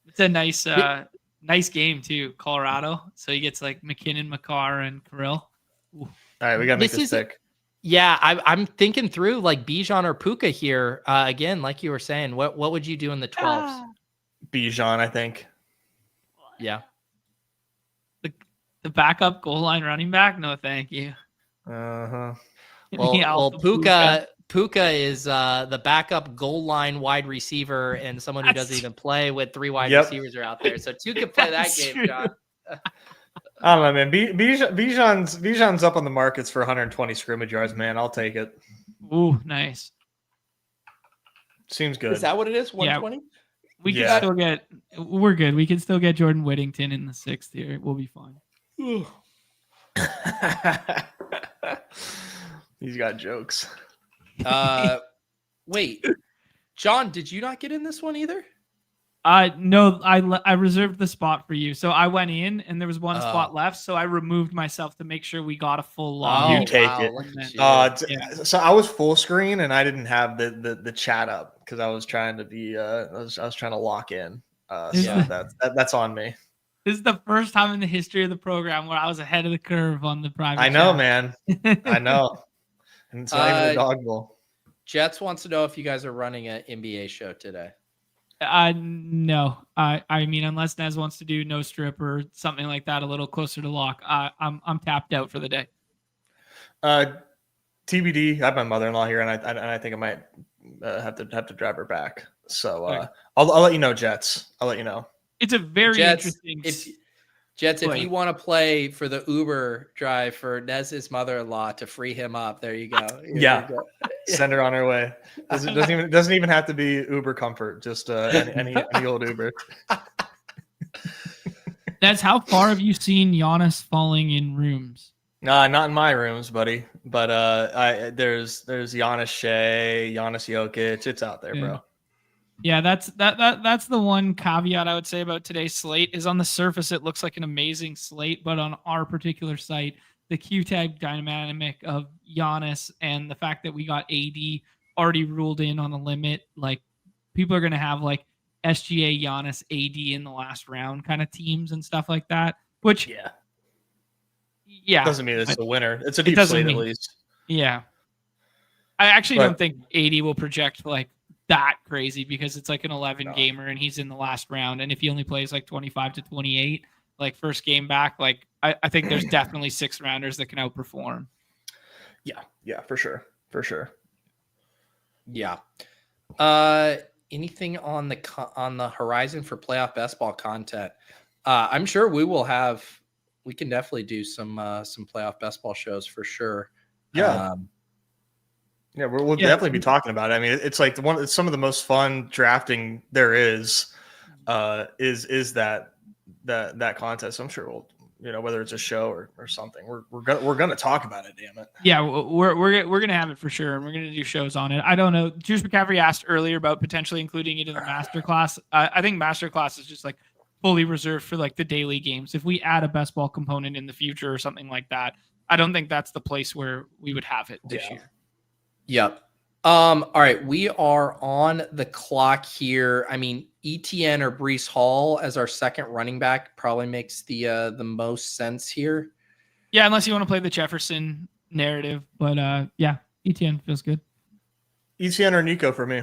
It's a nice game too, Colorado. So he gets like McKinnon, Makar, and Kirill. All right, we gotta make this thick. Yeah, I'm thinking through like Bijan or Puka here. Again, like you were saying, what would you do in the 12s? Bijan, I think. Yeah. The backup goal line running back? No, thank you. Uh-huh. Well, Puka is the backup goal line wide receiver and someone who doesn't even play with 3 wide receivers are out there. So 2 could play that game, John. I don't know, man. Bijan's up on the markets for 120 scrimmage yards, man. I'll take it. Ooh, nice. Seems good. Is that what it is? 120? We can still get. We're good. We can still get Jordan Whittington in the 6th here. We'll be fine. He's got jokes. Wait, John, did you not get in this one either? No, I reserved the spot for you. So I went in and there was one spot left. So I removed myself to make sure we got a full log. You take it. So I was full screen and I didn't have the chat up because I was trying to be I was trying to lock in. That's on me. This is the first time in the history of the program where I was ahead of the curve on the private. I know, man. I know. And it's not even the Dawg Bowl. Jets wants to know if you guys are running an NBA show today. No. I mean, unless Nez wants to do no strip or something like that, a little closer to lock. I'm tapped out for the day. TBD. I have my mother-in-law here, and I think I have to drive her back. So I'll let you know, Jets. I'll let you know. It's a very interesting. Jets, if you want to play for the Uber drive for Nez's mother-in-law to free him up, there you go. You go. Send her on her way. Doesn't even have to be Uber Comfort. Just any old Uber. That's how far have you seen Giannis falling in rooms? Not in my rooms, buddy. But there's Giannis Shea, Giannis Jokic. It's out there, bro. Yeah, that's the one caveat I would say about today's slate is on the surface it looks like an amazing slate, but on our particular site, the Q-tag dynamic of Giannis and the fact that we got AD already ruled in on the limit, like people are going to have like SGA, Giannis, AD in the last round kind of teams and stuff like that, which doesn't mean it's a winner. It's a deep slate at least. Yeah. I actually don't think AD will project like that crazy because it's like an 11 gamer and he's in the last round. And if he only plays like 25 to 28, like first game back, like I think there's definitely 6 rounders that can outperform. Yeah, for sure. Yeah. Anything on the horizon for playoff best ball content? I'm sure we can definitely do some playoff best ball shows for sure. Yeah. We'll definitely be talking about it. I mean, it's like it's some of the most fun drafting there is that contest. I'm sure we'll, whether it's a show or something, we're gonna talk about it. Damn it. Yeah, we're gonna have it for sure, and we're gonna do shows on it. I don't know. Juice McCaffrey asked earlier about potentially including it in the masterclass. I think masterclass is just like fully reserved for like the daily games. If we add a best ball component in the future or something like that, I don't think that's the place where we would have it this year. Yep. All right. We are on the clock here. I mean, ETN or Breece Hall as our second running back probably makes the most sense here. Yeah, unless you want to play the Jefferson narrative. But ETN feels good. ETN or Nico for me.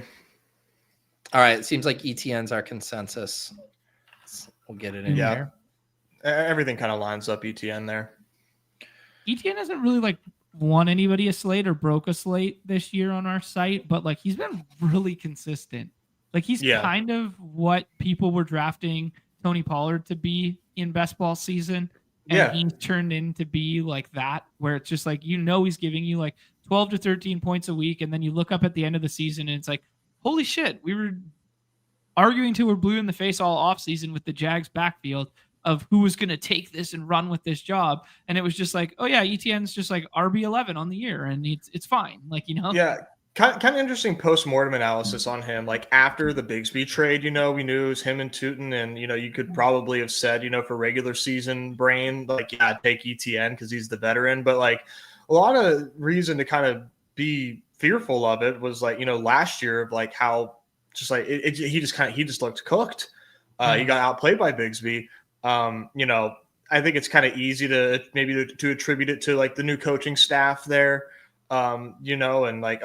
All right. It seems like ETN's our consensus. We'll get it in there. Everything kind of lines up ETN there. ETN hasn't really like won anybody a slate or broke a slate this year on our site, but like he's been really consistent. Like he's kind of what people were drafting Tony Pollard to be in best ball season. And he's turned into be like that, where it's just like, he's giving you like 12 to 13 points a week. And then you look up at the end of the season and it's like, holy shit, we were arguing till we're blue in the face all off season with the Jags backfield of who was going to take this and run with this job. And it was just like, oh yeah, ETN's just like RB11 on the year and it's fine. Like, Yeah. Kind of interesting post-mortem analysis on him. Like after the Bigsby trade, we knew it was him and Tootin, and you could probably have said, for regular season brain, like take ETN because he's the veteran. But like a lot of reason to kind of be fearful of it was like last year of like how just like he just looked cooked. He got outplayed by Bigsby. I think it's kind of easy to maybe to attribute it to like the new coaching staff there. And like,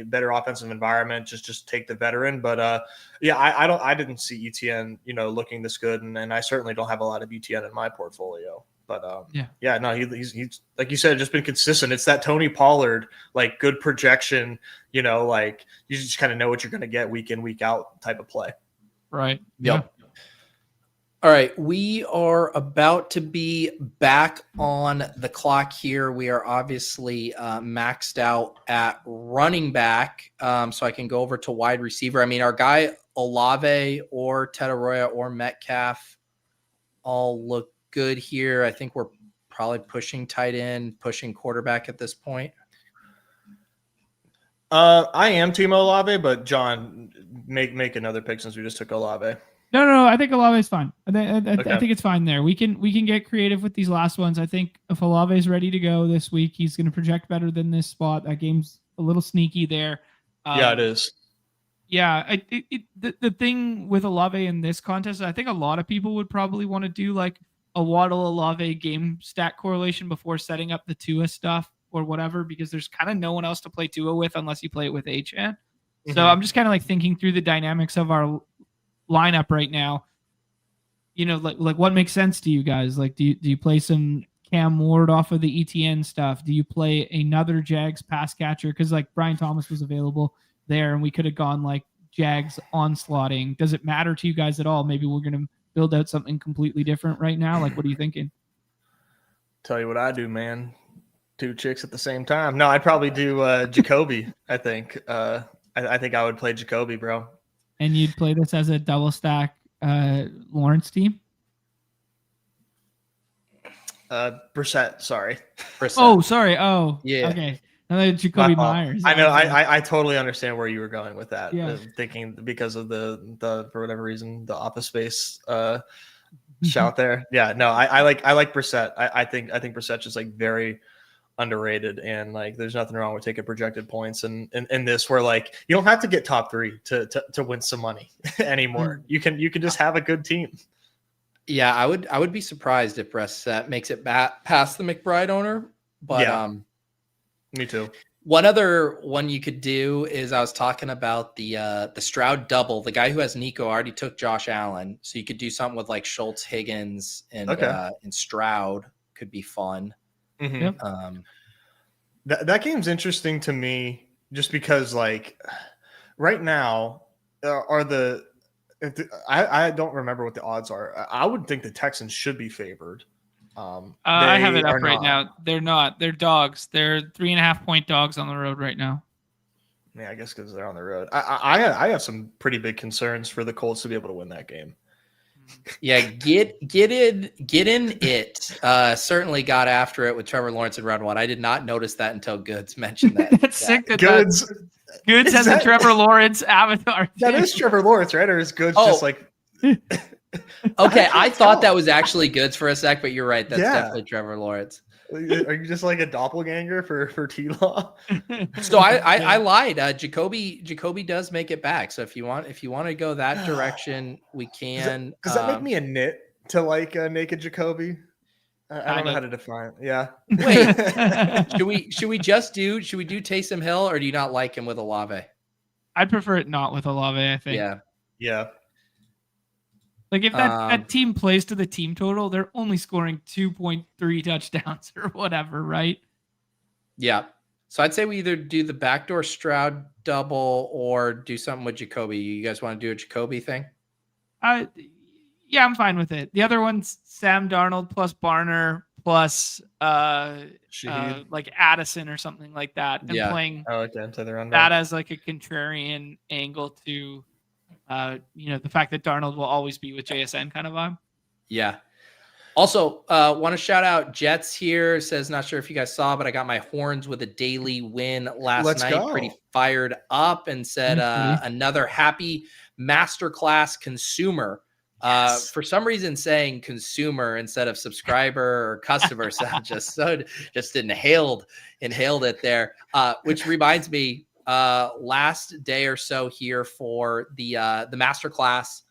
better offensive environment, just take the veteran. But I didn't see ETN, looking this good. And I certainly don't have a lot of ETN in my portfolio. But he's like you said, just been consistent. It's that Tony Pollard, like good projection, like you just kind of know what you're going to get week in, week out type of play. Right. Yep. All right, we are about to be back on the clock here. We are obviously maxed out at running back, so I can go over to wide receiver. I mean, our guy Olave or Ted Arroyo or Metcalf all look good here. I think we're probably pushing tight end, pushing quarterback at this point. I am Team Olave, but John, make another pick since we just took Olave. No. I think Olave is fine. I think it's fine there. We can get creative with these last ones. I think if Olave is ready to go this week, he's going to project better than this spot. That game's a little sneaky there. It is. Yeah, the thing with Olave in this contest, I think a lot of people would probably want to do like a Waddle Olave game stat correlation before setting up the Tua stuff or whatever, because there's kind of no one else to play Tua with unless you play it with Achane. Mm-hmm. So I'm just kind of like thinking through the dynamics of our lineup right now. Like what makes sense to you guys? Like, do you play some Cam Ward off of the ETN stuff? Do you play another Jags pass catcher? Because like Brian Thomas was available. there, and we could have gone like Jags onslaughting. Does it matter to you guys at all? Maybe we're going to build out something completely different right now. Like, what are you thinking? Tell you what I do, man. 2 chicks at the same time. No, I'd probably do Jacoby. I think. I think I would play Jacoby, bro. And you'd play this as a double stack Lawrence team? Brissett, sorry. Brissett. Oh, sorry. Oh, yeah. Okay. Jacoby Myers. I know. I totally understand where you were going with that. Yeah. Thinking because of the for whatever reason the Office Space shout there. Yeah. No. I like Brissett. I think Brissett's just like very underrated, and like there's nothing wrong with taking projected points and in this where like you don't have to get top 3 to win some money anymore. You can just have a good team. Yeah, I would be surprised if Brissett makes it past the McBride owner, but yeah. Me too. One other one you could do is I was talking about the Stroud double. The guy who has Nico already took Josh Allen, so you could do something with like Schultz, Higgins, and Stroud could be fun. Mm-hmm. That game's interesting to me just because like right now I don't remember what the odds are. I would think the Texans should be favored. I have it up right now. They're not. They're dogs. They're 3.5-point dogs on the road right now. Yeah, I guess because they're on the road. I have some pretty big concerns for the Colts to be able to win that game. Yeah, get in it. Certainly got after it with Trevor Lawrence and round 1. I did not notice that until Goods mentioned that. That's sick. Goods has a Trevor Lawrence avatar. That is Trevor Lawrence, right? Or is Goods just like... Okay, I thought that was actually Goods for a sec, but you're right. That's definitely Trevor Lawrence. Are you just like a doppelganger for T-Law? So I lied. Jacoby does make it back. So if you want to go that direction, we can. Does that make me a nit to like naked Jacoby? I don't know how to define it. Yeah. Wait, should we do Taysom Hill, or do you not like him with Olave? I'd prefer it not with Olave, I think. Yeah. Like if that team plays to the team total, they're only scoring 2.3 touchdowns or whatever, right? Yeah. So I'd say we either do the backdoor Stroud double or do something with Jacoby. You guys want to do a Jacoby thing? Yeah, I'm fine with it. The other one's Sam Darnold plus Barner plus like Addison or something like that. And playing that as like a contrarian angle to the fact that Darnold will always be with JSN kind of vibe. Yeah. Also, want to shout out Jets here. Says, not sure if you guys saw, but I got my horns with a daily win last night. Go. Pretty fired up, and said another happy masterclass consumer. Yes. For some reason, saying consumer instead of subscriber or customer sound just inhaled it there. Which reminds me, last day or so here for the masterclass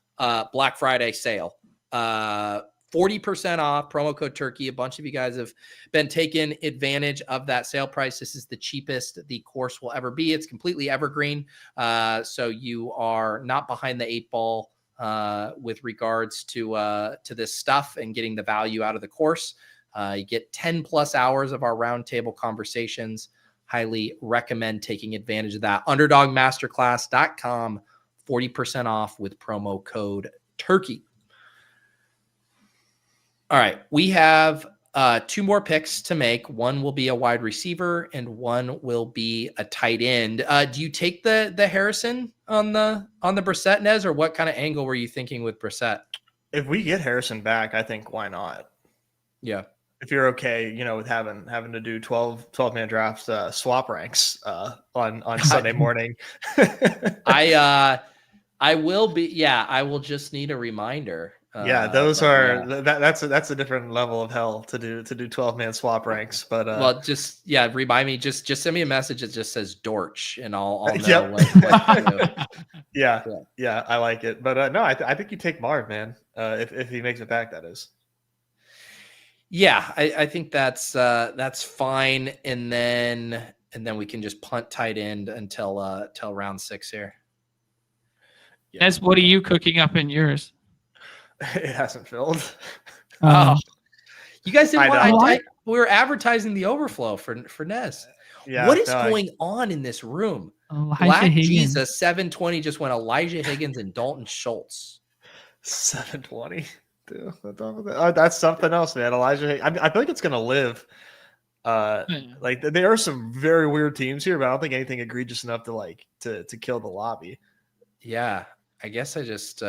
Black Friday sale. 40% off, promo code Turkey. A bunch of you guys have been taking advantage of that sale price. This is the cheapest the course will ever be. It's completely evergreen. So you are not behind the 8 ball with regards to this stuff and getting the value out of the course. You get 10 plus hours of our roundtable conversations. Highly recommend taking advantage of that. Underdogmasterclass.com, 40% off with promo code Turkey. All right, we have 2 more picks to make. One will be a wide receiver, and one will be a tight end. Do you take the Harrison on the Brissett, Nez, or what kind of angle were you thinking with Brissett? If we get Harrison back, I think why not? Yeah. If you're okay, with having to do 12-man drafts, swap ranks on Sunday morning. I will be. Yeah, I will just need a reminder. Those are that's a different level of hell to do 12-man swap ranks. But remind me. Just send me a message that just says Dortch, and I'll know yep. what to do. Yeah, I like it. But no, I think you take Marv, man. If he makes it back, that is. Yeah, I think that's fine, and then we can just punt tight end until round 6 here. Yeah. Nez, what are you cooking up in yours? It hasn't filled. Oh, you guys didn't want. We were advertising the overflow for Nez. Yeah, What is no, going on in this room? Elijah Black Higgins. Jesus 720 just went Elijah Higgins and Dalton Schultz. 720. Dude, that's something else, man. Elijah, I feel like it's gonna live. Like there are some very weird teams here, but I don't think anything egregious enough to kill the lobby. Yeah, I guess I just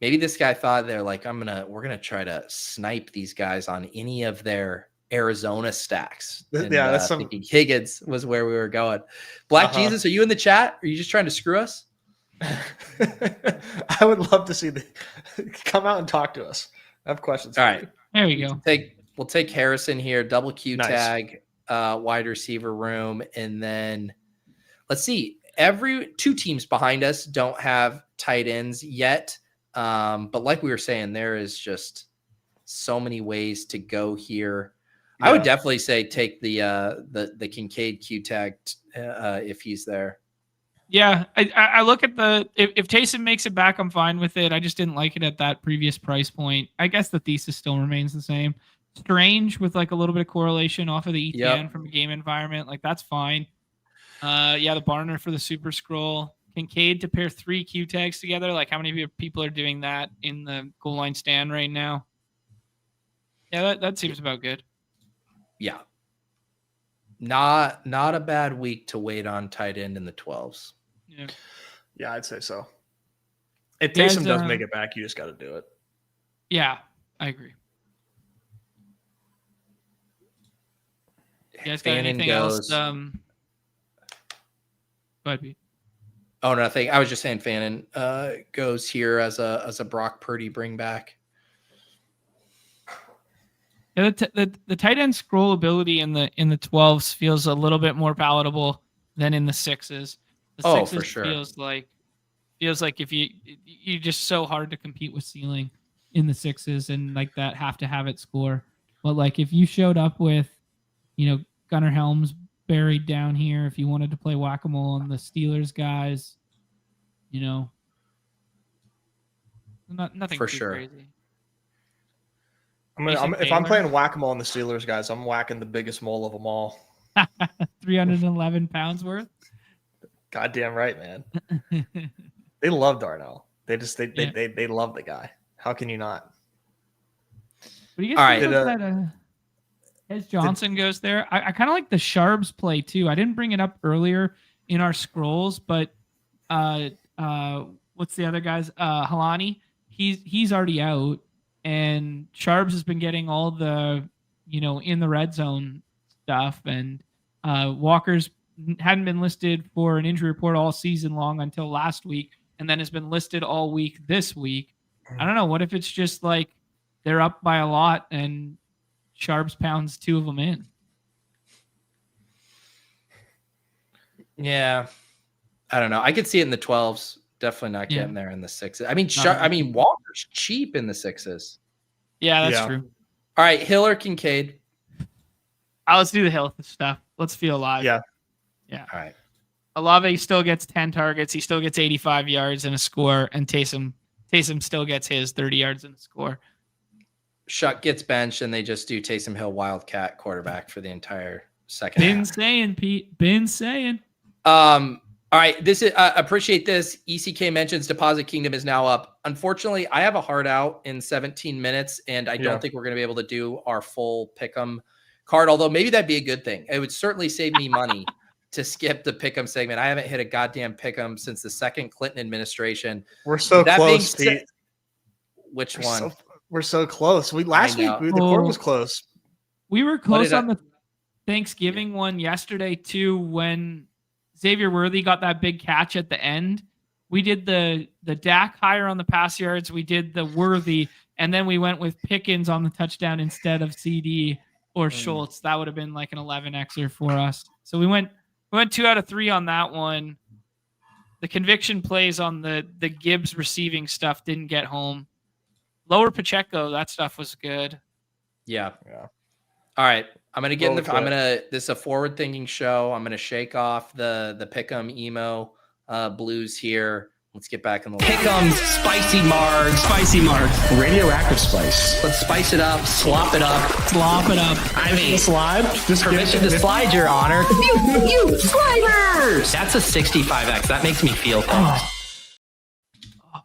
maybe this guy thought they're like, we're gonna try to snipe these guys on any of their Arizona stacks. And, Yeah, that's thinking Higgins was where we were going. Black Jesus, are you in the chat? Are you just trying to screw us? I would love to see come out and talk to us. I have questions. All right, there we go. We'll take Harrison here, double Q Nice. tag, wide receiver room, and then let's see. Two teams behind us don't have tight ends yet, but like we were saying, there is just so many ways to go here. Yeah. I would definitely say take the Kincaid Q tag if he's there. Yeah, I look at if Taysom makes it back, I'm fine with it. I just didn't like it at that previous price point. I guess the thesis still remains the same. Strange with like a little bit of correlation off of the ETN from a game environment. Like that's fine. The Barner for the super scroll. Kincaid to pair 3 Q tags together. Like how many people are doing that in the goal line stand right now? Yeah, that seems about good. Yeah. Not a bad week to wait on tight end in the 12s. Yeah, I'd say so. If Taysom does make it back, you just got to do it. Yeah, I agree. You guys got anything else? Go ahead, Pete. Oh, nothing. I was just saying Fannin goes here as a Brock Purdy bring back. Yeah, the tight end scroll ability in the 12s feels a little bit more palatable than in the 6s. The 6s for sure. feels like if you're just so hard to compete with ceiling in the 6s and like that have to have it score. But like if you showed up with, Gunnar Helms buried down here, if you wanted to play whack-a-mole on the Steelers guys, nothing for too sure. Crazy. If I'm playing whack-a-mole on the Steelers guys, I'm whacking the biggest mole of them all. 311 pounds worth. Goddamn right, man. They love Darnell. They love the guy. How can you not? What do you guys think about that? As Johnson goes there, I kind of like the Sharps play too. I didn't bring it up earlier in our scrolls, but what's the other guys? Halani, he's already out, and Sharps has been getting all the in the red zone stuff, and Walker's hadn't been listed for an injury report all season long until last week, and then has been listed all week this week. I don't know. What if it's just like they're up by a lot and Sharps pounds 2 of them in? Yeah, I don't know. I could see it in the 12s. Definitely not getting there in the 6s. I mean, Walker's cheap in the 6s. Yeah, that's true. All right, Hill or Kincaid? Let's do the Hill stuff. Let's feel alive. Yeah. All right. Olave still gets 10 targets. He still gets 85 yards and a score, and Taysom still gets his 30 yards and a score. Shuck gets benched, and they just do Taysom Hill Wildcat quarterback for the entire second half. Been saying, Pete. Been saying. All right. This is appreciate this. ECK mentions Deposit Kingdom is now up. Unfortunately, I have a hard out in 17 minutes, and I don't think we're going to be able to do our full pick'em card. Although maybe that'd be a good thing. It would certainly save me money to skip the pick'em segment. I haven't hit a goddamn pick'em since the second Clinton administration. We're so close, Pete. Which one? We're so close. Last week the court was close. We were close on the Thanksgiving one yesterday too, when Xavier Worthy got that big catch at the end. We did the Dak higher on the pass yards. We did the Worthy, and then we went with Pickens on the touchdown instead of CD or Schultz. That would have been like an 11xer for us. So we went 2 out of 3 on that one. The conviction plays on the Gibbs receiving stuff didn't get home. Lower Pacheco, that stuff was good. Yeah. All right. I'm going to get this is a forward thinking show. I'm going to shake off the pick'em emo blues here. Let's get back in the Pick'em, spicy margs. Spicy margs. Radioactive spice. Let's spice it up, slop it up. Slop it up. I mean, Slide. Just permission to slide, Your Honor. You sliders! That's a 65X. That makes me feel things.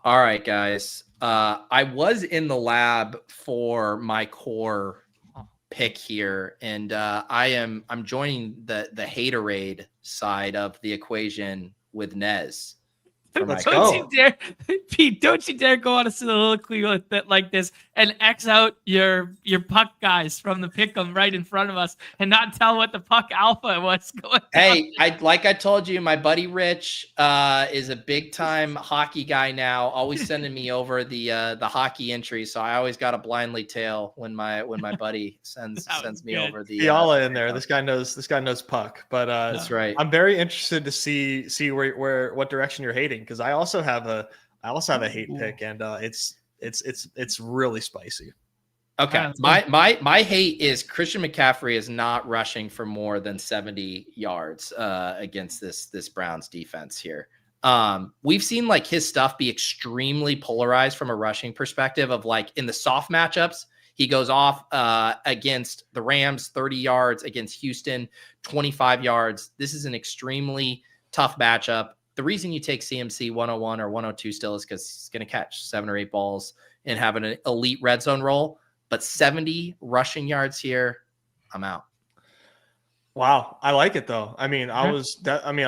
All right, guys. I was in the lab for my core pick here, and I'm joining the haterade side of the equation with Nez. Don't you dare, Pete! Don't you dare go on a soliloquy like this and X out your puck guys from the pick'em right in front of us and not tell what the puck alpha was going. Hey, like I told you, my buddy Rich is a big time hockey guy now. Always sending me over the hockey entries, so I always got to blindly tail when my buddy sends me over the Fiala in there. This guy knows puck, but that's right. I'm very interested to see where what direction you're hating, because I also have a hate pick, and it's really spicy. Okay, my hate is Christian McCaffrey is not rushing for more than 70 yards against this Browns defense here. We've seen like his stuff be extremely polarized from a rushing perspective of like in the soft matchups. He goes off against the Rams, 30 yards, against Houston, 25 yards. This is an extremely tough matchup. The reason you take CMC 101 or 102 still is because he's going to catch 7 or 8 balls and have an elite red zone role. But 70 rushing yards here, I'm out. Wow, I like it though. I mean, I'm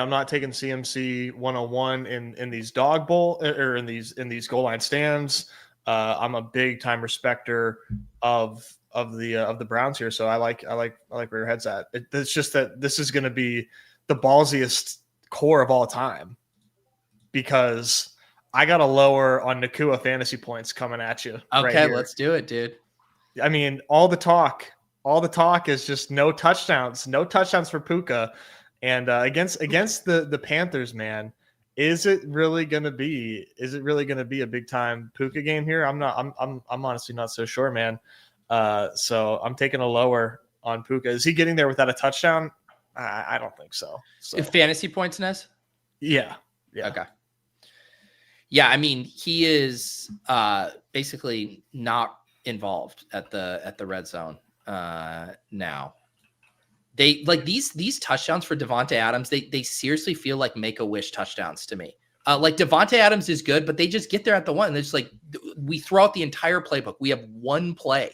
not taking CMC 101 in these Dawg Bowl or in these goal line stands. I'm a big time respecter of the Browns here, so I like where your head's at. It's just that this is going to be the ballsiest core of all time, because I got a lower on Nakua fantasy points coming at you. Okay, let's do it, dude. I mean, all the talk is just no touchdowns for Puka, and against the Panthers, man. Is it really going to be a big time Puka game here? I'm honestly not so sure, man. So I'm taking a lower on Puka. Is he getting there without a touchdown? I don't think so. Fantasy points, Ness? Yeah. Okay. Yeah, I mean, he is basically not involved at the red zone now. They like these touchdowns for Devontae Adams. They seriously feel like Make-A-Wish touchdowns to me. Like Devontae Adams is good, but they just get there at the one. It's like we throw out the entire playbook. We have one play.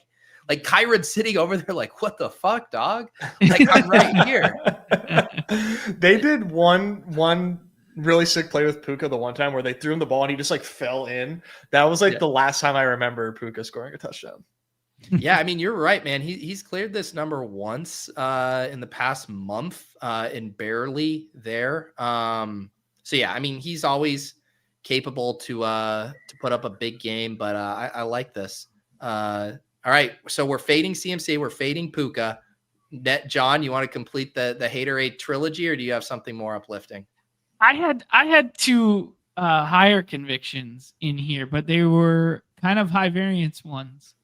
Like Kyron's sitting over there, like, what the fuck, dog? Like I'm right here. They did one really sick play with Puka the one time where they threw him the ball and he just like fell in. That was like the last time I remember Puka scoring a touchdown. Yeah, I mean, you're right, man. He's cleared this number once in the past month and barely there. So yeah, I mean, he's always capable to put up a big game, but I like this. All right, so we're fading CMC, we're fading Puka. John, you want to complete the haterade trilogy, or do you have something more uplifting? I had two higher convictions in here, but they were kind of high variance ones.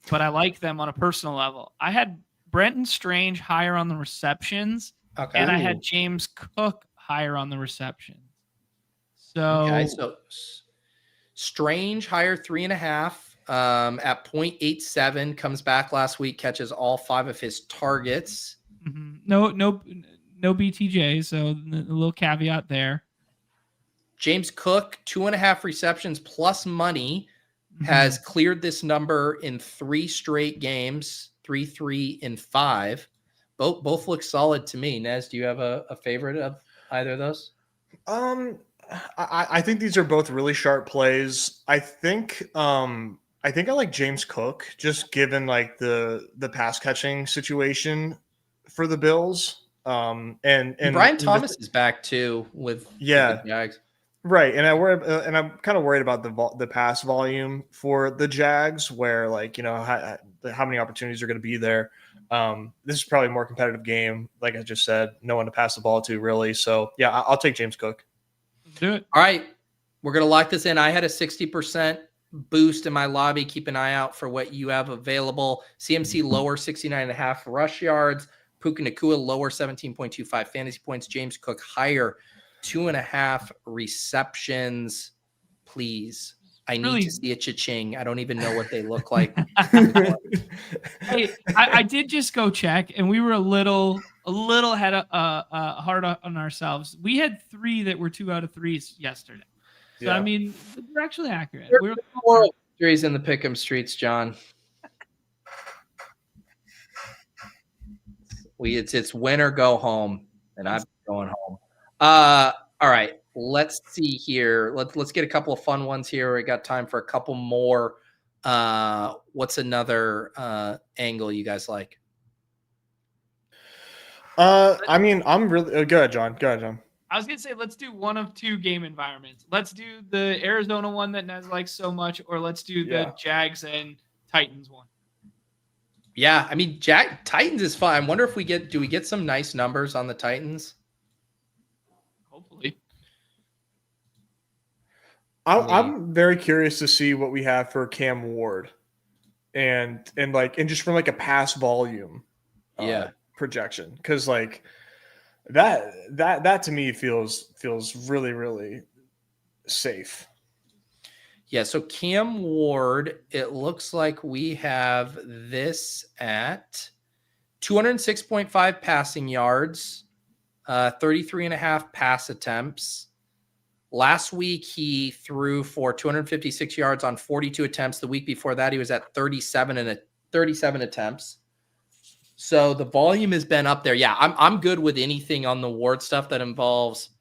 But I like them on a personal level. I had Brenton Strange higher on the receptions, and I had James Cook higher on the receptions. So Strange higher 3.5 at 0.87, comes back last week, catches all 5 of his targets. Mm-hmm. No BTJ, so a little caveat there. James Cook, 2.5 receptions plus money, has cleared this number in 3 straight games, 3 in 5. Both look solid to me. Nez, do you have a favorite of either of those? I think these are both really sharp plays. I think I like James Cook, just given like the pass catching situation for the Bills. And Brian Thomas is back too with the Jags. Right, and I'm kind of worried about the pass volume for the Jags, where like how many opportunities are going to be there. This is probably a more competitive game, like I just said, no one to pass the ball to really. So yeah, I'll take James Cook. Do it. All right, we're gonna lock this in. I had a 60% boost in my lobby. Keep an eye out for what you have available. CMC lower 69.5 rush yards. Puka Nakua lower 17.25 fantasy points. James Cook higher 2.5 receptions, please. I need to see a cha-ching. I don't even know what they look like. Hey, I did just go check, and we were a little hard on ourselves. We had 3 that were 2 out of 3s yesterday. So I mean, we're actually accurate. We're more victories in the Pick'em streets, John. It's win or go home, and I'm going home. All right, let's see here. Let's get a couple of fun ones here. We got time for a couple more. What's another angle you guys like? I mean, I'm really go ahead, John. I was gonna say let's do one of 2 game environments. Let's do the Arizona one that Nez likes so much, or let's do the Jags and Titans one. Yeah, I mean, Titans is fun. I wonder if we get some nice numbers on the Titans. Hopefully. I'm very curious to see what we have for Cam Ward, and just from like a pass volume, projection, because like that to me feels really, really safe. Yeah, so Cam Ward, it looks like we have this at 206.5 passing yards, 33.5 pass attempts. Last week, he threw for 256 yards on 42 attempts. The week before that, he was at 37 attempts. So the volume has been up there. Yeah, I'm good with anything on the Ward stuff that involves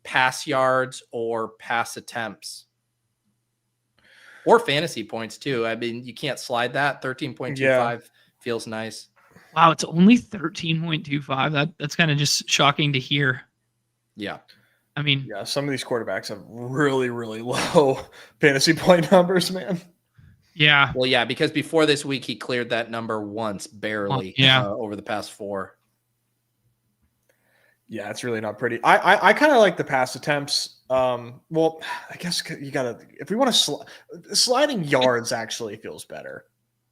pass yards or pass attempts. Or fantasy points, too. I mean, you can't slide that. 13.25 feels nice. Wow, it's only 13.25. That's kind of just shocking to hear. Yeah. I mean, yeah, some of these quarterbacks have really, really low fantasy point numbers, man. Yeah. Well, yeah, because before this week, he cleared that number once, barely, over the past 4. Yeah, it's really not pretty. I kind of like the pass attempts. Well, I guess you gotta, if we want to sliding yards actually feels better.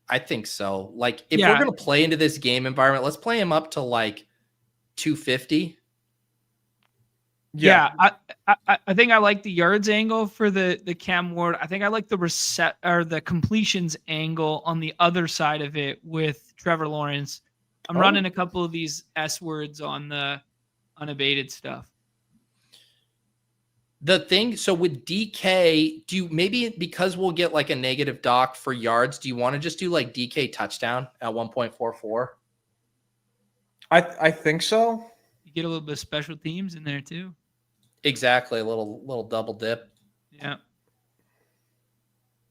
I think so. Like if we're gonna play into this game environment, let's play him up to like 250. Yeah, I think I like the yards angle for the Cam Ward. I think I like the completions angle on the other side of it with Trevor Lawrence. I'm running a couple of these S words on the unabated stuff. The thing, so with DK, maybe because we'll get like a negative doc for yards, do you want to just do like DK touchdown at 1.44? I think so. You get a little bit of special teams in there too. Exactly, a little double dip. Yeah.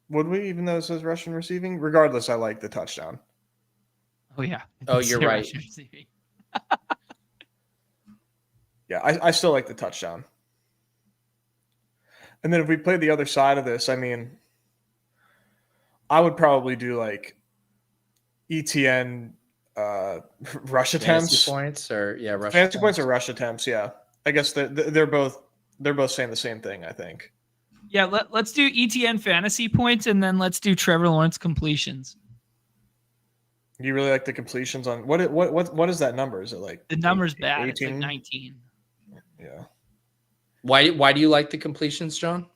Would we, even though it says Russian receiving? Regardless, I like the touchdown. Oh yeah. Oh, you're right. Yeah, I still like the touchdown. And then if we play the other side of this, I mean, I would probably do like ETN rush attempts. Fantasy points or rush fantasy attempts. Points or rush attempts. Yeah, I guess they're both saying the same thing. I think. Yeah, let's do ETN fantasy points, and then let's do Trevor Lawrence completions. You really like the completions on what is that number? Is it like the number's bad? 18? It's like 19. Yeah. Why do you like the completions, John?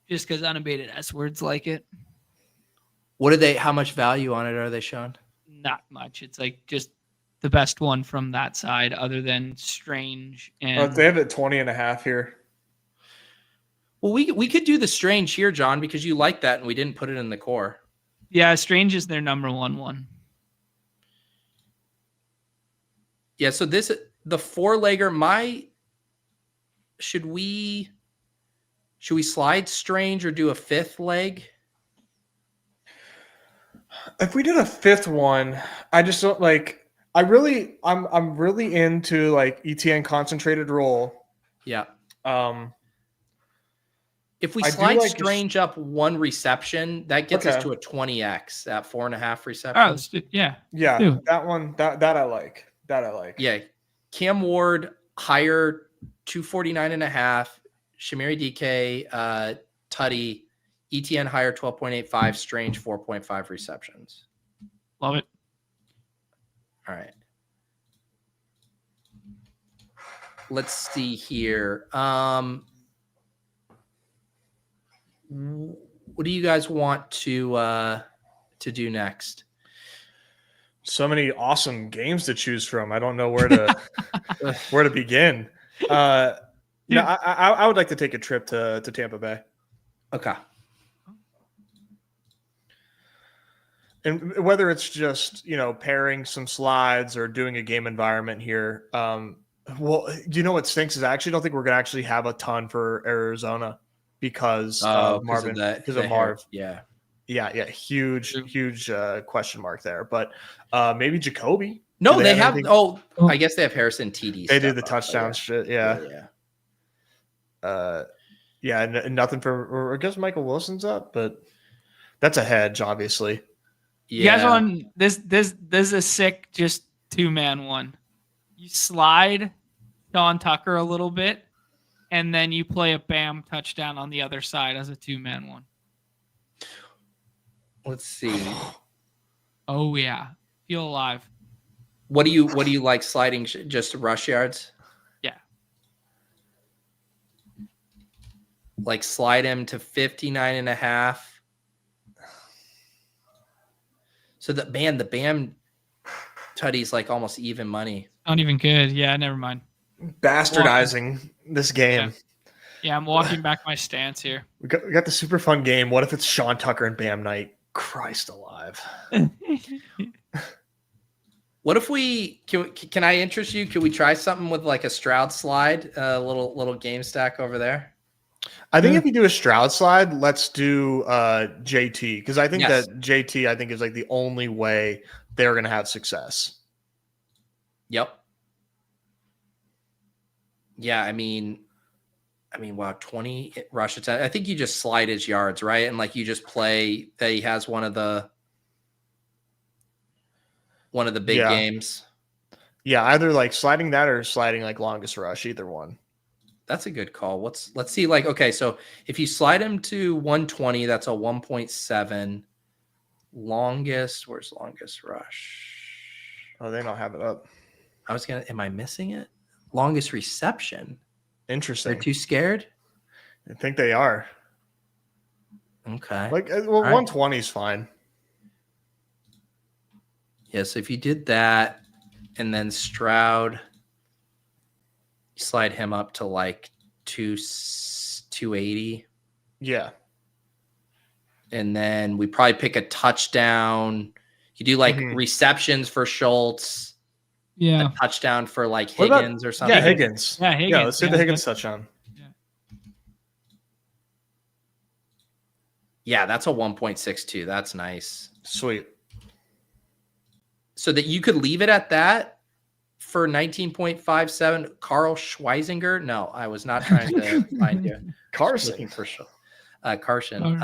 Just because unabated S words like it. How much value on it are they showing? Not much. It's like just the best one from that side other than Strange. And they have it 20.5 here. Well, we could do the Strange here, John, because you like that and we didn't put it in the core. Yeah, Strange is their number one. Yeah, so the 4-legger, should we slide Strange or do a 5th leg? If we did a 5th one, I just don't like. I'm really into like ETN concentrated roll. Yeah. If we I slide Strange up 1 reception, that gets us to a 20x at 4.5 receptions. Oh, yeah. That one that I like. Yeah, Cam Ward higher 249.5, Shamiri DK, Tutty, ETN higher 12.85, Strange 4.5 receptions. Love it. All right. let's see here. What do you guys want to do next? So many awesome games to choose from. I don't know where to begin. No, I would like to take a trip to Tampa Bay. Okay. And whether it's just, pairing some slides or doing a game environment here. Well, do you know what stinks is I actually don't think we're going to actually have a ton for Arizona because of Marvin, because of Marv. Yeah. Yeah. Huge question mark there. But maybe Jacoby. No, they have. I guess they have Harrison TD. They do the touchdown shit. Yeah. And nothing for. I guess Michael Wilson's up, but that's a hedge, obviously. Yeah. You guys on this is a sick just 2-man one. You slide Sean Tucker a little bit, and then you play a Bam touchdown on the other side as a 2-man one. Let's see. Oh yeah, feel alive. What do you like sliding? Just rush yards? Yeah. Like slide him to 59.5. So the Bam Tutty's like almost even money. Not even good. Yeah, never mind. Bastardizing this game. Yeah, I'm walking back my stance here. We got the super fun game. What if it's Sean Tucker and Bam night? Christ alive. What if can I interest you? Can we try something with like a Stroud slide, a little game stack over there? I think if you do a Stroud slide, let's do JT, because I think that JT is like the only way they're going to have success. Yep. Yeah, I mean, wow, 20 rush attempts. I think you just slide his yards, right? And like you just play that he has one of the big games. Yeah, either like sliding that or sliding like longest rush, either one. That's a good call. Let's see. Like, okay, so if you slide him to 120, that's a 1.7. Longest, where's longest rush? Oh, they don't have it up. Am I missing it? Longest reception. Interesting. They're too scared? I think they are. Okay. 120 is fine. Yeah, so if you did that and then Stroud, slide him up to like 280. Yeah. And then we probably pick a touchdown. You do like receptions for Schultz. Yeah. A touchdown for like Higgins or something. Yeah, Higgins. Yeah, let's do the Higgins touchdown. Yeah, that's a 1.62. That's nice. Sweet. So that you could leave it at that for 19.57. Carl Schweisinger? No, I was not trying to find you. Carson. For Carson.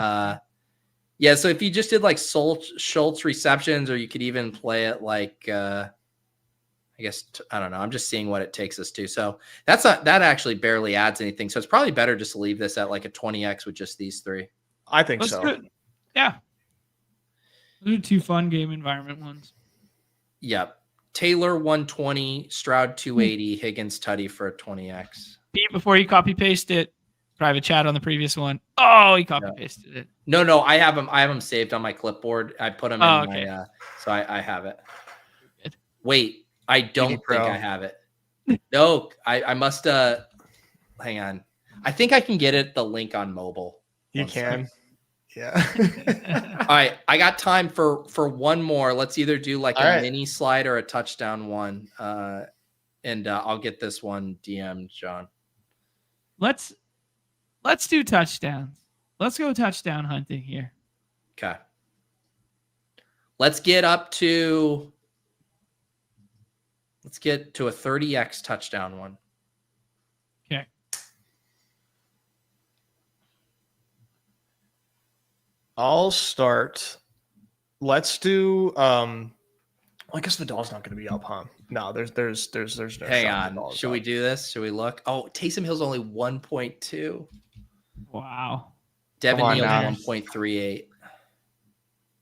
Yeah, so if you just did like Schultz receptions, or you could even play it like I guess I don't know. I'm just seeing what it takes us to. So that actually barely adds anything. So it's probably better just to leave this at like a 20x with just these three. I think so. Good. Yeah. Those are 2 fun game environment ones. Yep. Taylor 120, Stroud 280, Higgins Tutty for a 20x. Pete, before you copy paste it, private chat on the previous one. Oh, he copy pasted it. No, I have them saved on my clipboard. I put them in my so I have it. Good. Wait. I don't think I have it. No, I must hang on. I think I can get it the link on mobile. You can. Yeah. All right, I got time for one more. Let's either do like a mini slide or a touchdown one. And I'll get this one DM'd, John. Let's do touchdowns. Let's go touchdown hunting here. Okay. Let's get to a 30x touchdown one. Okay. I'll start. Let's do I guess Vidal's not going to be up, huh? No, there's no Hang on. Should we do this? Should we look? Oh, Taysom Hill's only 1.2. Wow. Devin Neal's 1.38.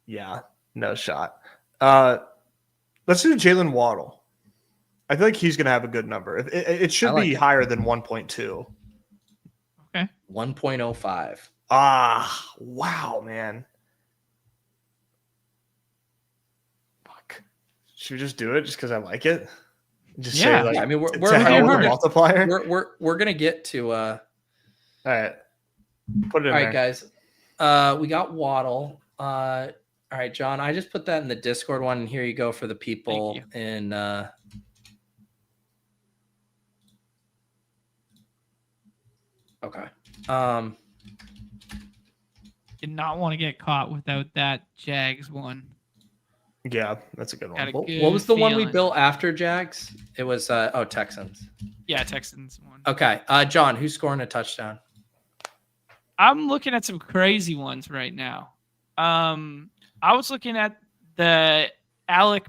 Yeah, no shot. Let's do Jalen Waddle. I feel like he's going to have a good number. It should be higher than 1.2. Okay. 1.05. Ah, wow, man. Fuck. Should we just do it just because I like it? Just say like, I mean, we're multiplier. We're gonna get to. All right, put it in all there. right, guys. We got Waddle. All right, John. I just put that in the Discord one, and here you go for the people in. Okay. Did not want to get caught without that Jags one. Yeah, that's a good one. What was the one we built after Jags? It was Texans. Yeah, Texans one. Okay. John, who's scoring a touchdown? I'm looking at some crazy ones right now. I was looking at the Alec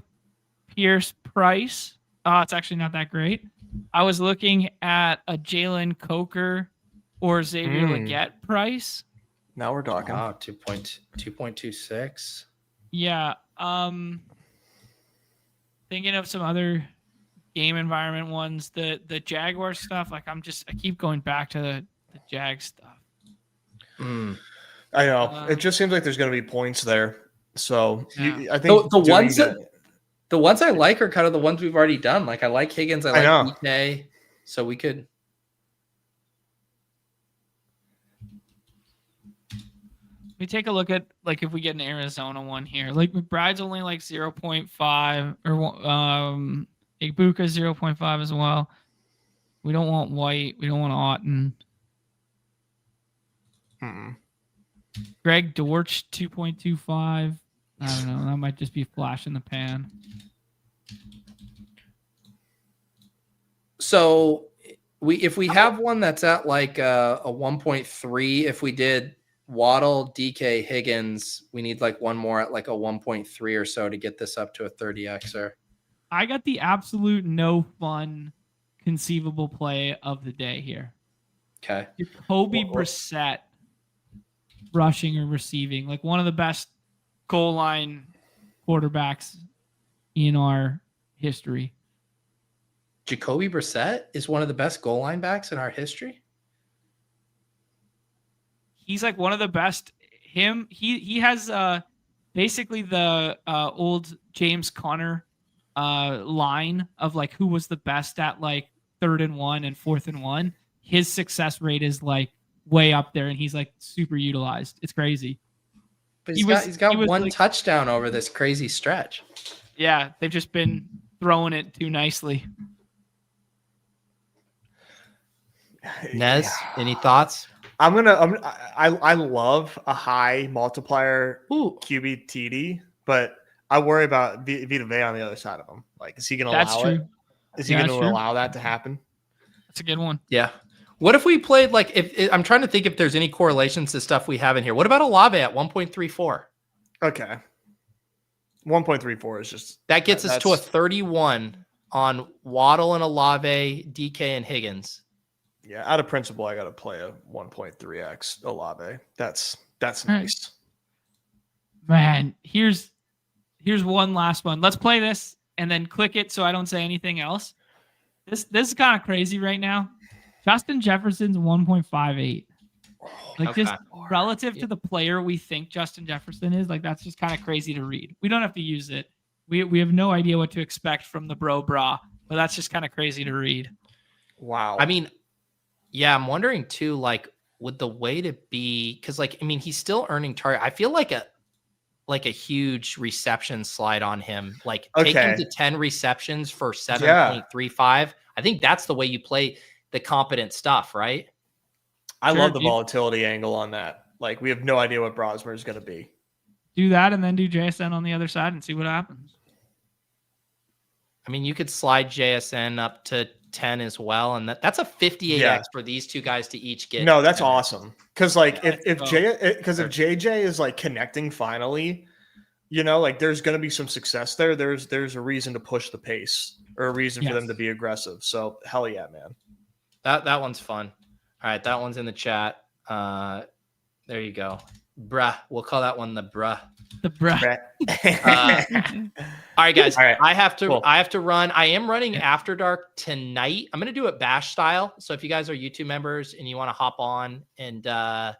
Pierce price. It's actually not that great. I was looking at a Jalen Coker or Xavier Legette price. Now we're talking. Wow, 2.26. Yeah. Thinking of some other game environment ones. The Jaguar stuff, like I keep going back to the Jag stuff. I know. It just seems like there's going to be points there. So I think the ones I like are kind of the ones we've already done. Like I like Higgins. I like DK. So we could. We take a look at like if we get an Arizona one here. Like McBride's only like 0.5 or Igbuka 0.5 as well. We don't want White. We don't want Otten. Greg Dortch 2.25. I don't know. That might just be a flash in the pan. So if we have one that's at like a 1.3, if we did Waddle, DK, Higgins, we need like one more at like a 1.3 or so to get this up to a 30xer. I got the absolute no fun conceivable play of the day here. Okay. Jacoby Brissett rushing or receiving, like one of the best goal line quarterbacks in our history. Jacoby Brissett is one of the best goal line backs in our history. He's like one of the best. He has basically the old James Conner line of like who was the best at like 3rd and 1 and 4th and 1. His success rate is like way up there, and he's like super utilized. It's crazy. But he's got one touchdown over this crazy stretch. Yeah, they've just been throwing it too nicely. Nez, any thoughts? I love a high multiplier QB TD, but I worry about Vita Vea on the other side of him. Like, is he going to allow it? Is he going to allow that to happen? That's a good one. Yeah. What if we played like if I'm trying to think if there's any correlations to stuff we have in here. What about Olave at 1.34? Okay. 1.34 is just that gets us to a 31 on Waddle and Olave, DK and Higgins. Yeah, out of principle, I got to play a 1.3x Olave. That's nice. Man, here's one last one. Let's play this and then click it so I don't say anything else. This is kind of crazy right now. Justin Jefferson's 1.58. Like just relative to the player we think Justin Jefferson is, like that's just kind of crazy to read. We don't have to use it. We have no idea what to expect from the bra, but that's just kind of crazy to read. Wow. I mean, yeah, I'm wondering too, like, would the way to be, because like, I mean, he's still earning target. I feel like a huge reception slide on him. Like take him to 10 receptions for 7.35. I think that's the way you play the competent stuff, right? I love the volatility angle on that. Like we have no idea what Brosmer is going to be. Do that and then do JSN on the other side and see what happens. I mean, you could slide JSN up to 10 as well, and that's a 58x for these two guys to each get. No, that's awesome. Because like if JJ is like connecting finally, you know, like there's going to be some success there. There's a reason to push the pace or a reason for them to be aggressive. So hell yeah, man. That one's fun. All right, that one's in the chat. There There you go. Bruh. We'll call that one the bruh. The bruh. All right, guys. All right. I have to Cool. run. I am running After Dark tonight. I'm gonna do it bash style. So if you guys are YouTube members and you want to hop on and draft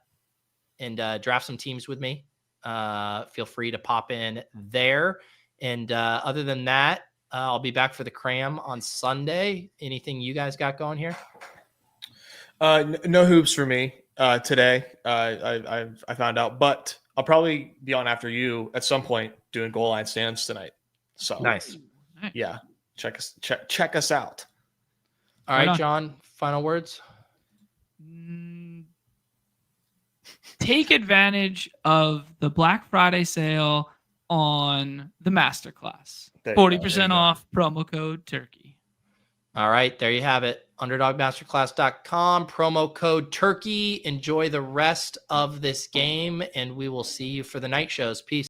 some teams with me, feel free to pop in there. And other than that, I'll be back for the cram on Sunday. Anything you guys got going here? No hoops for me today. I found out, but I'll probably be on after you at some point doing goal line stands tonight. So Nice. yeah, check us out. All Right right, on. John. Final words. Take advantage of the Black Friday sale on the masterclass. There you go, there 40% you go. off, promo code Turkey. All right, there you have it. UnderdogMasterclass.com, promo code Turkey. Enjoy the rest of this game, and we will see you for the night shows. Peace.